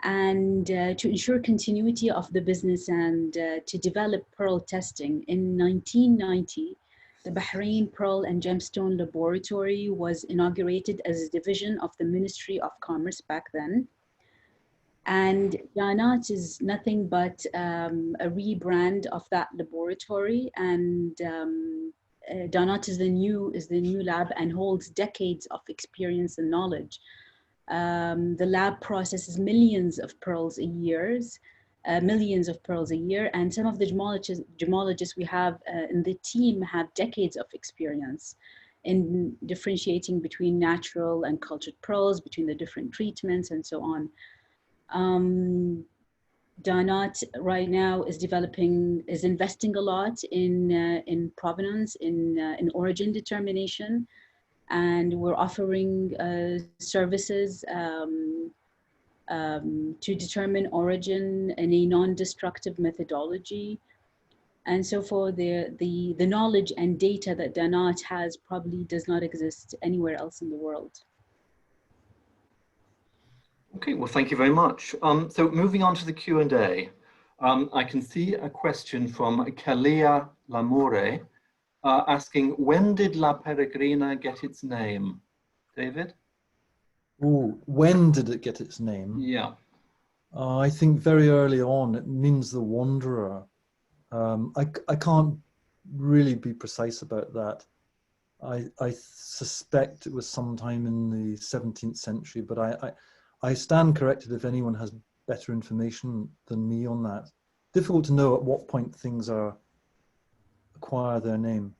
And to ensure continuity of the business and to develop pearl testing, in 1990, the Bahrain Pearl and Gemstone Laboratory was inaugurated as a division of the Ministry of Commerce back then. And DANAT is nothing but a rebrand of that laboratory, and DANAT is the new lab and holds decades of experience and knowledge. The lab processes millions of pearls a year, and some of the gemologists we have in the team have decades of experience in differentiating between natural and cultured pearls, between the different treatments, and so on. DANAT right now is investing a lot in provenance, in origin determination. And we're offering services to determine origin in a non-destructive methodology. And so for the knowledge and data that DANAT has probably does not exist anywhere else in the world. Okay, well, thank you very much. So moving on to the Q&A, I can see a question from Kalia Lamore, asking, when did La Peregrina get its name? David? Oh, when did it get its name? Yeah. I think very early on. It means the wanderer. I can't really be precise about that. I suspect it was sometime in the 17th century, but I stand corrected if anyone has better information than me on that. Difficult to know at what point things acquire their name.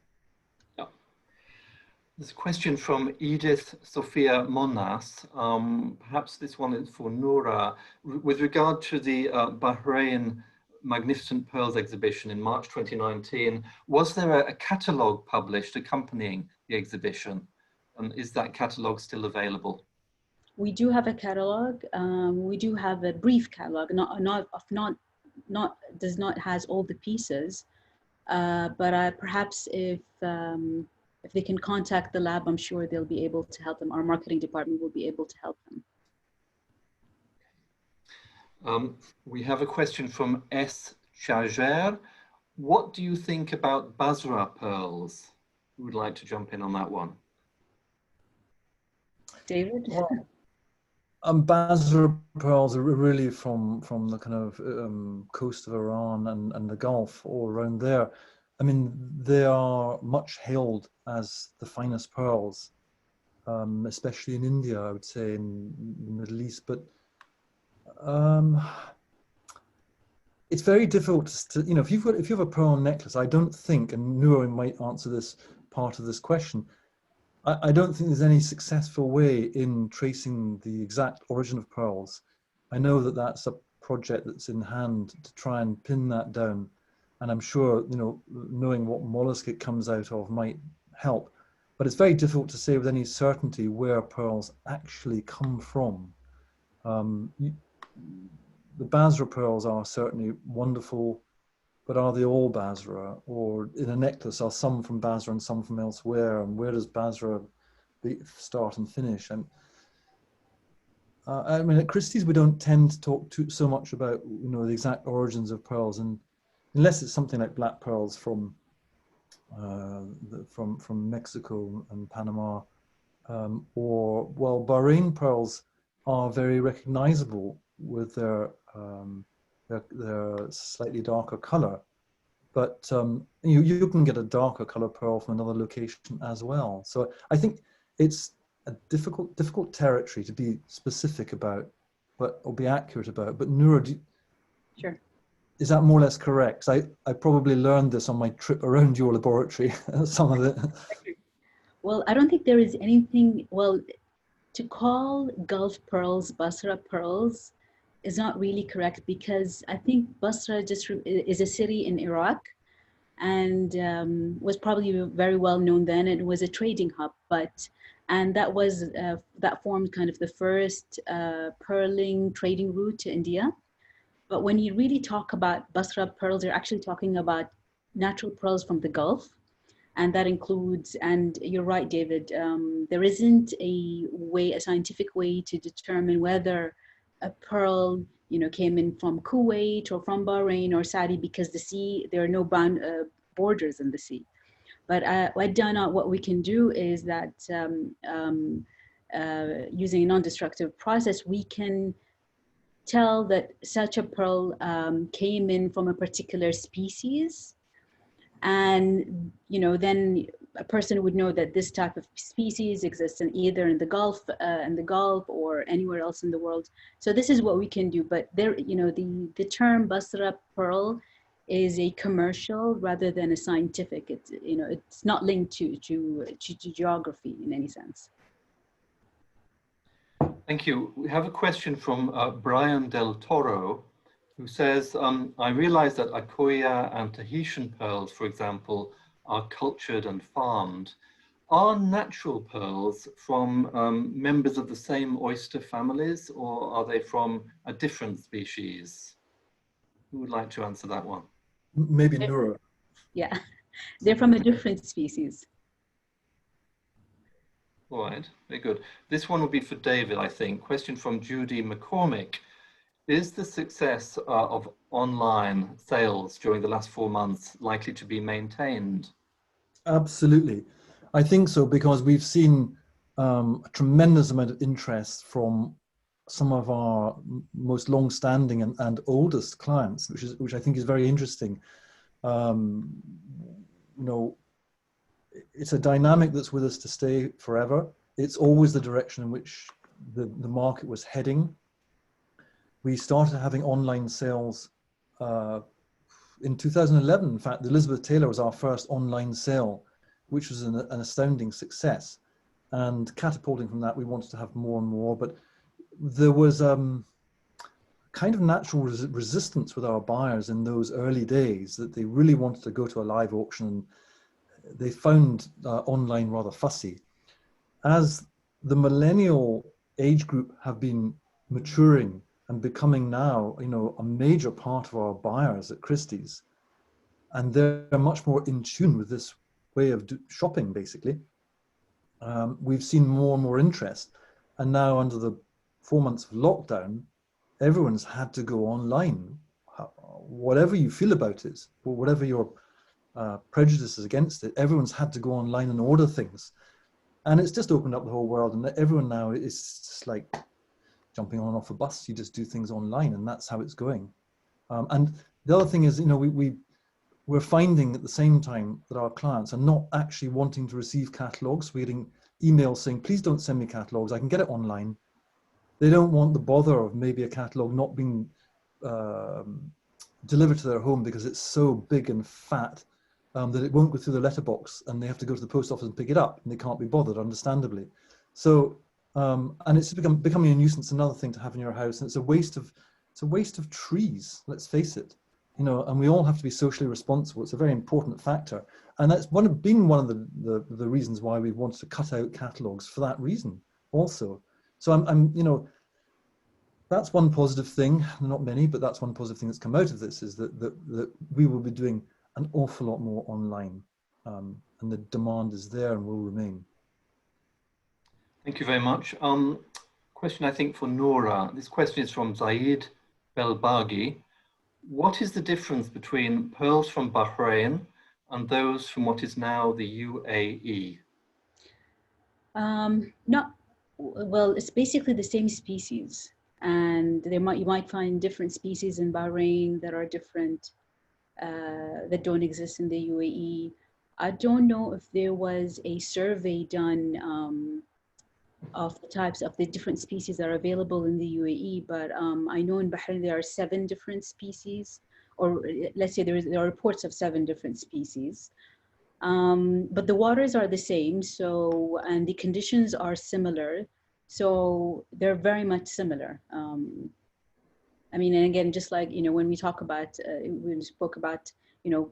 Yeah. There's a question from Edith Sophia Monas. Perhaps this one is for Noura. With regard to the Bahrain Magnificent Pearls exhibition in March 2019, was there a catalogue published accompanying the exhibition? And is that catalogue still available? We do have a catalogue. We do have a brief catalogue, does not has all the pieces, but perhaps if they can contact the lab, I'm sure they'll be able to help them. Our marketing department will be able to help them. We have a question from S. Chager. What do you think about Basra pearls? Who would like to jump in on that one? David? Basra pearls are really from the kind of coast of Iran and the Gulf, all around there. I mean, they are much hailed as the finest pearls, especially in India, I would say, in the Middle East. But it's very difficult to, you know, if you have a pearl necklace, I don't think, and Noor might answer this part of this question, I don't think there's any successful way in tracing the exact origin of pearls. I know that that's a project that's in hand to try and pin that down. And I'm sure, you know, knowing what mollusk it comes out of might help. But it's very difficult to say with any certainty where pearls actually come from. The Basra pearls are certainly wonderful, but are they all Basra? Or in a necklace, are some from Basra and some from elsewhere? And where does Basra start and finish? And I mean, at Christie's, we don't tend to talk so much about, you know, the exact origins of pearls, and unless it's something like black pearls from Mexico and Panama, or, well, Bahrain pearls are very recognizable with their slightly darker color, but you can get a darker color pearl from another location as well. So I think it's a difficult territory to be specific about, or be accurate about. But Noor, Sure. Is that more or less correct? I probably learned this on my trip around your laboratory, some of it. Well, I don't think there is anything, well, to call Gulf pearls Basra pearls is not really correct, because I think Basra just is a city in Iraq, and was probably very well known then. It was a trading hub, and that was that formed kind of the first pearling trading route to India. But when you really talk about Basra pearls, you're actually talking about natural pearls from the Gulf. And that includes, and you're right, David, there isn't a scientific way to determine whether a pearl, you know, came in from Kuwait or from Bahrain or Saudi, because the sea, there are no borders in the sea. But at DANAT, what we can do is that using a non-destructive process, we can tell that such a pearl came in from a particular species. And, you know, then a person would know that this type of species exists either in the Gulf or anywhere else in the world. So this is what we can do. But there, you know, the term Basra pearl is a commercial rather than a scientific. It's, you know, it's not linked to geography in any sense. Thank you. We have a question from Brian Del Toro, who says, I realize that Akoya and Tahitian pearls, for example, are cultured and farmed. Are natural pearls from members of the same oyster families, or are they from a different species? Who would like to answer that one? Maybe Noor. Yeah, they're from a different species. All right, very good. This one will be for David, I think. Question from Judy McCormick. Is the success of online sales during the last 4 months likely to be maintained? Absolutely. I think so, because we've seen a tremendous amount of interest from some of our most long-standing and oldest clients, which I think is very interesting. You know, it's a dynamic that's with us to stay forever. It's always the direction in which the market was heading. We started having online sales in 2011. In fact, the Elizabeth Taylor was our first online sale, which was an astounding success. And catapulting from that, we wanted to have more and more. But there was kind of natural resistance with our buyers in those early days, that they really wanted to go to a live auction. They found online rather fussy. As the millennial age group have been maturing and becoming now, you know, a major part of our buyers at Christie's, and they're much more in tune with this way of shopping, basically, we've seen more and more interest. And now, under the 4 months of lockdown, everyone's had to go online. Whatever you feel about it, or whatever your prejudices against it, everyone's had to go online and order things. And it's just opened up the whole world, and everyone now is just like jumping on and off a bus. You just do things online, and that's how it's going. And the other thing is, you know, we're finding at the same time that our clients are not actually wanting to receive catalogs. We're getting emails saying, please don't send me catalogs, I can get it online. They don't want the bother of maybe a catalog not being delivered to their home because it's so big and fat that it won't go through the letterbox, and they have to go to the post office and pick it up, and they can't be bothered, understandably. So, and it's becoming a nuisance, another thing to have in your house, and it's a waste of trees, let's face it. You know, and we all have to be socially responsible. It's a very important factor, and that's been one of the reasons why we wanted to cut out catalogs for that reason also. So I'm you know, that's one positive thing, not many, but that's one positive thing that's come out of this, is that we will be doing an awful lot more online, and the demand is there and will remain. Thank you very much. Question, I think, for Nora. This question is from Zaid Belbagi. What is the difference between pearls from Bahrain and those from what is now the UAE? Well, it's basically the same species, and you might find different species in Bahrain that are different, that don't exist in the UAE. I don't know if there was a survey done of the types of the different species that are available in the UAE, but I know in Bahrain there are 7 different species, or let's say there are reports of 7 different species. But the waters are the same, so, and the conditions are similar, so they're very much similar. I mean, and again, just like, you know, when we talk about, we spoke about, you know,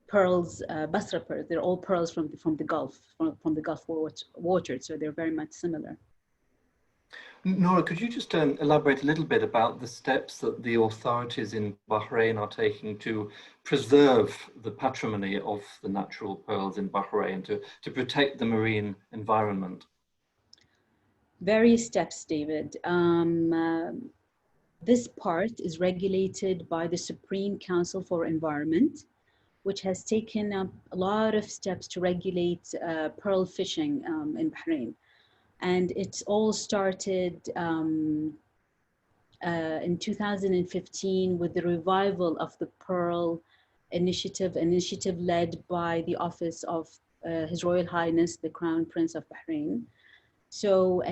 pearls, Basra pearls, they're all pearls from the Gulf, from the Gulf water, so they're very much similar. Nora, could you just elaborate a little bit about the steps that the authorities in Bahrain are taking to preserve the patrimony of the natural pearls in Bahrain, to protect the marine environment? Various steps, David. This part is regulated by the Supreme Council for Environment, which has taken up a lot of steps to regulate pearl fishing in Bahrain. And it's all started in 2015 with the revival of the Pearl initiative led by the Office of His Royal Highness, the Crown Prince of Bahrain. So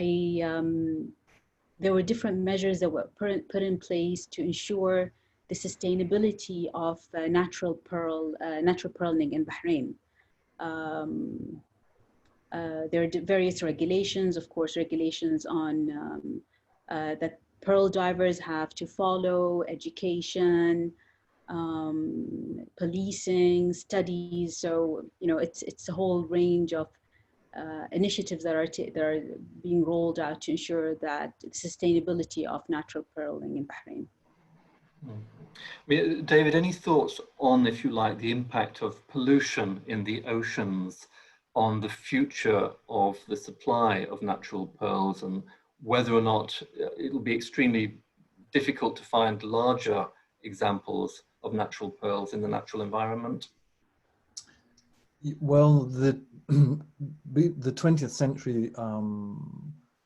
there were different measures that were put in place to ensure the sustainability of natural pearling in Bahrain. There are various regulations, of course, regulations on that pearl divers have to follow, education, policing, studies. So, you know, it's a whole range of initiatives that are being rolled out to ensure that the sustainability of natural pearling in Bahrain. I mean, David, any thoughts on, if you like, the impact of pollution in the oceans on the future of the supply of natural pearls, and whether or not it'll be extremely difficult to find larger examples of natural pearls in the natural environment? Well, the 20th century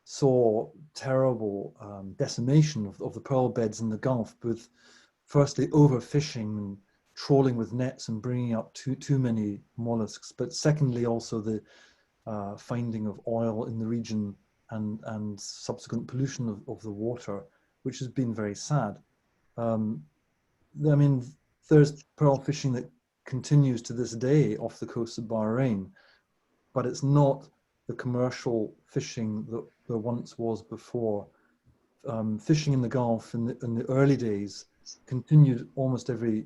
saw terrible decimation of the pearl beds in the Gulf, with firstly overfishing and trawling with nets and bringing up too many mollusks, but secondly also the finding of oil in the region and subsequent pollution of the water, which has been very sad. I mean, there's pearl fishing that continues to this day off the coast of Bahrain, but it's not the commercial fishing that there once was before. Fishing in the Gulf in the early days continued almost every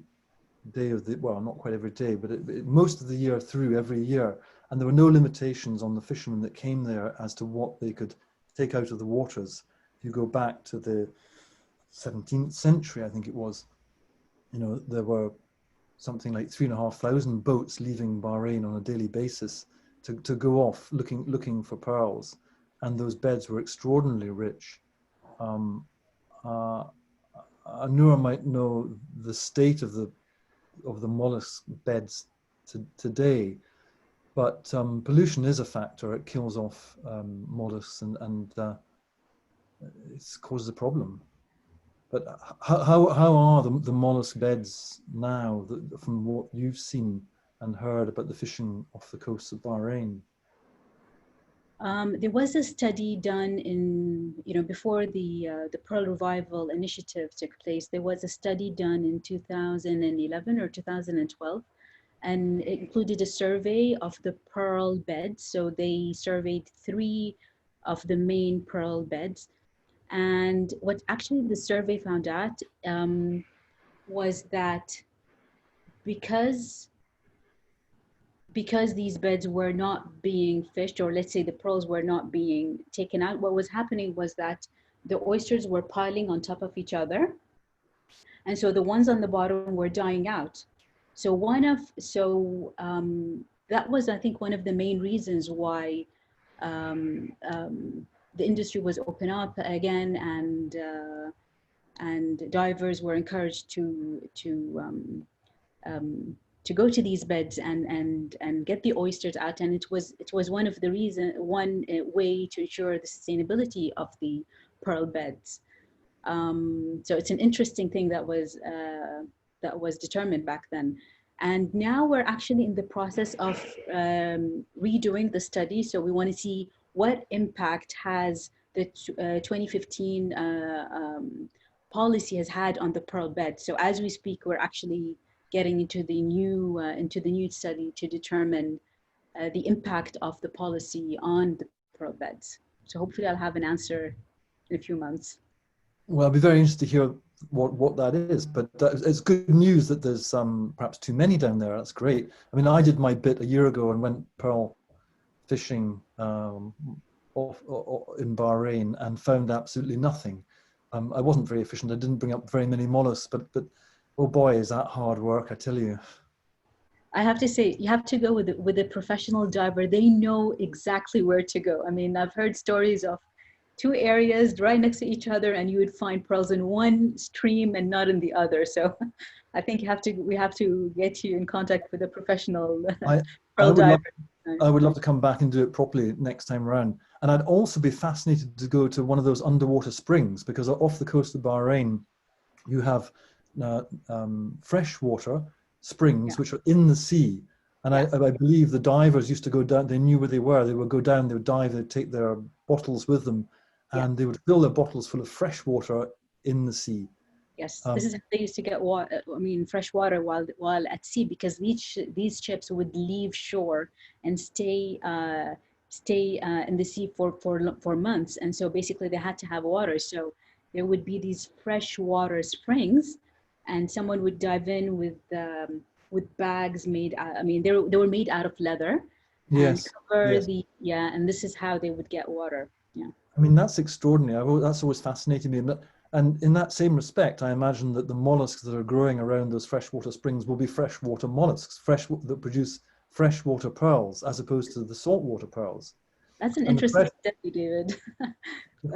day of the, well, not quite every day, but most of the year through, every year. And there were no limitations on the fishermen that came there as to what they could take out of the waters. If you go back to the 17th century, I think it was, you know, there were something like 3,500 boats leaving Bahrain on a daily basis to go off looking for pearls, and those beds were extraordinarily rich. Noor might know the state of the mollusk beds today, but pollution is a factor. It kills off mollusks, and it causes a problem. But how are the mollusk beds now, from what you've seen and heard about the fishing off the coast of Bahrain? There was a study done in, before the Pearl Revival Initiative took place. There was a study done in 2011 or 2012, and it included a survey of the pearl beds. So they surveyed 3 of the main pearl beds. And what actually the survey found out was that because these beds were not being fished, or let's say the pearls were not being taken out, what was happening was that the oysters were piling on top of each other. And so the ones on the bottom were dying out. So that was, I think, one of the main reasons why the industry was open up again, and divers were encouraged to go to these beds and get the oysters out. And it was one way to ensure the sustainability of the pearl beds. So it's an interesting thing that was determined back then. And now we're actually in the process of redoing the study. So we want to see what impact has the 2015 policy has had on the pearl bed. So as we speak, we're actually getting into the new study to determine the impact of the policy on the pearl beds. So hopefully I'll have an answer in a few months. Well, I'll be very interested to hear what that is, but it's good news that there's perhaps too many down there. That's great. I mean, I did my bit a year ago and went pearl fishing in Bahrain and found absolutely nothing. I wasn't very efficient. I didn't bring up very many mollusks, but oh boy, is that hard work, I tell you. I have to say, you have to go with a professional diver. They know exactly where to go. I mean, I've heard stories of 2 areas right next to each other, and you would find pearls in one stream and not in the other. So I think we have to get you in contact with a professional pearl diver. I would love to come back and do it properly next time around. And I'd also be fascinated to go to one of those underwater springs, because off the coast of Bahrain, you have freshwater springs, which are in the sea. And I believe the divers used to go down, they knew where they were. They would go down, they would dive, they'd take their bottles with them, and they would fill their bottles full of fresh water in the sea. Yes, this is how they used to get fresh water while at sea, because these ships would leave shore and stay in the sea for months, and so basically they had to have water. So there would be these freshwater springs, and someone would dive in with bags made. They were made out of leather. Yes. And cover and this is how they would get water. Yeah. I mean, that's extraordinary. That's always fascinated me. And in that same respect, I imagine that the mollusks that are growing around those freshwater springs will be freshwater mollusks, that produce freshwater pearls, as opposed to the saltwater pearls. That's an interesting study, David. The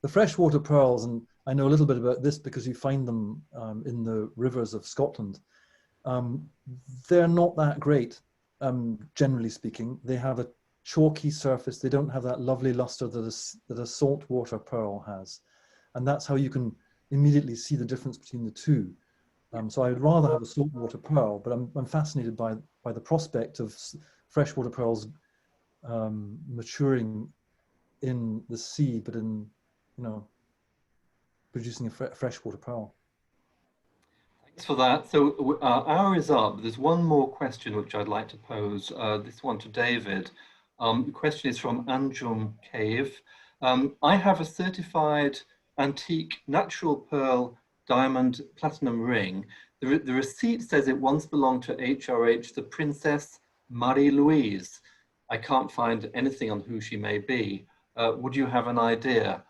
freshwater pearls, and I know a little bit about this because you find them in the rivers of Scotland. They're not that great, generally speaking. They have a chalky surface. They don't have that lovely luster that a saltwater pearl has, and that's how you can immediately see the difference between the two. So I'd rather have a saltwater pearl, but I'm fascinated by the prospect of freshwater pearls maturing in the sea, but in producing a freshwater pearl. Thanks for that. So our hour is up. There's one more question which I'd like to pose. This one to David. The question is from Anjum Cave. I have a certified antique natural pearl diamond platinum ring. The receipt says it once belonged to HRH, the Princess Marie-Louise. I can't find anything on who she may be. Would you have an idea?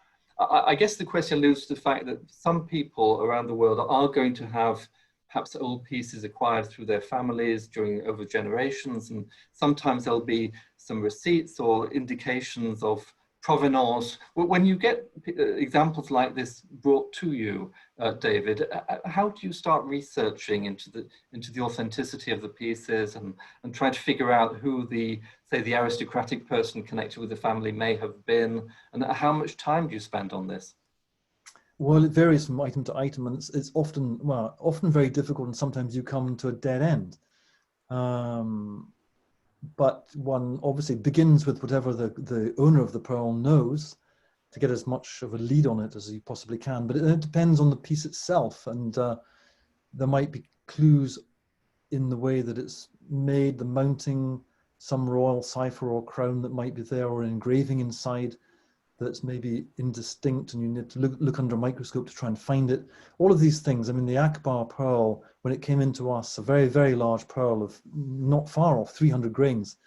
I guess the question alludes to the fact that some people around the world are going to have perhaps old pieces acquired through their families over generations, and sometimes there'll be some receipts or indications of provenance. When you get examples like this brought to you, David, how do you start researching into the authenticity of the pieces and try to figure out who the say, the aristocratic person connected with the family may have been, and how much time do you spend on this? Well, it varies from item to item, and it's often, well, often very difficult, and sometimes you come to a dead end. But one obviously begins with whatever the owner of the pearl knows to get as much of a lead on it as you possibly can. But it depends on the piece itself, and there might be clues in the way that it's made, the mounting, some royal cipher or crown that might be there, or an engraving inside that's maybe indistinct, and you need to look under a microscope to try and find it. All of these things. I mean, the Akbar pearl, when it came into us, a very, very large pearl of not far off 300 grains,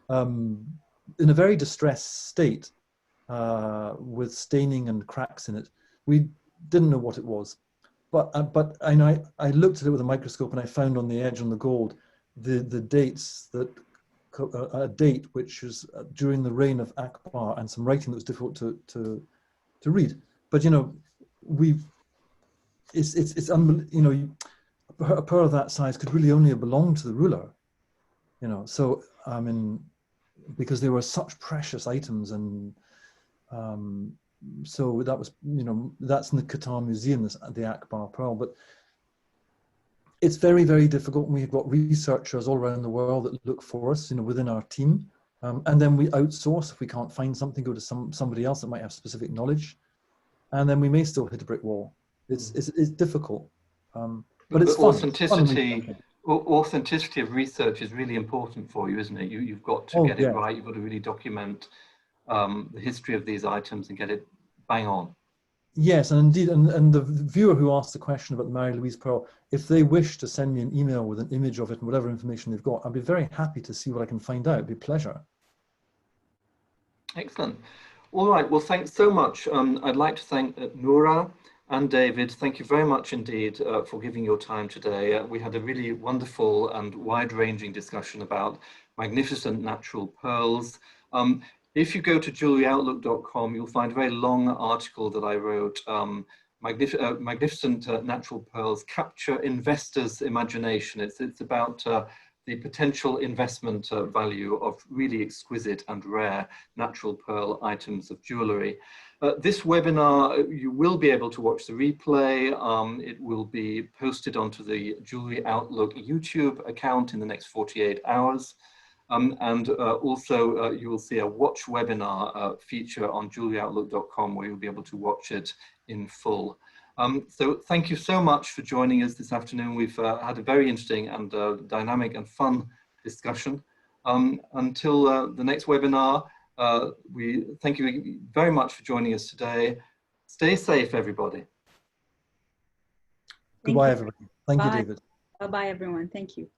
in a very distressed state, with staining and cracks in it. We didn't know what it was, but I looked at it with a microscope, and I found on the edge on the gold the dates that a date which was during the reign of Akbar, and some writing that was difficult to read. But you know, it's you know, a pearl of that size could really only have belonged to the ruler. You know, so I mean, because they were such precious items, and so that was, you know, that's in the Qatar Museum, the Akbar pearl. But it's very, very difficult. We've got researchers all around the world that look for us, you know, within our team. And then we outsource. If we can't find something, go to somebody else that might have specific knowledge. And then we may still hit a brick wall. It's difficult. But it's fun. Authenticity of research is really important for you, isn't it? You've got to get it right. You've got to really document the history of these items and get it bang on. Yes, and indeed, and the viewer who asked the question about the Mary Louise pearl, if they wish to send me an email with an image of it and whatever information they've got, I'd be very happy to see what I can find out. It'd be a pleasure. Excellent. All right. Well, thanks so much. I'd like to thank Noura and David. Thank you very much indeed for giving your time today. We had a really wonderful and wide-ranging discussion about magnificent natural pearls. If you go to jewelleryoutlook.com, you'll find a very long article that I wrote, Magnificent Natural Pearls Capture Investors' Imagination. It's about the potential investment value of really exquisite and rare natural pearl items of jewellery. This webinar, you will be able to watch the replay. It will be posted onto the Jewellery Outlook YouTube account in the next 48 hours. Also, you will see a watch webinar feature on jewelleryoutlook.com where you'll be able to watch it in full. So thank you so much for joining us this afternoon. We've had a very interesting and dynamic and fun discussion. Until the next webinar, we thank you very much for joining us today. Stay safe, everybody. Goodbye, everybody. Thank you, David. Bye-bye, everyone. Thank you.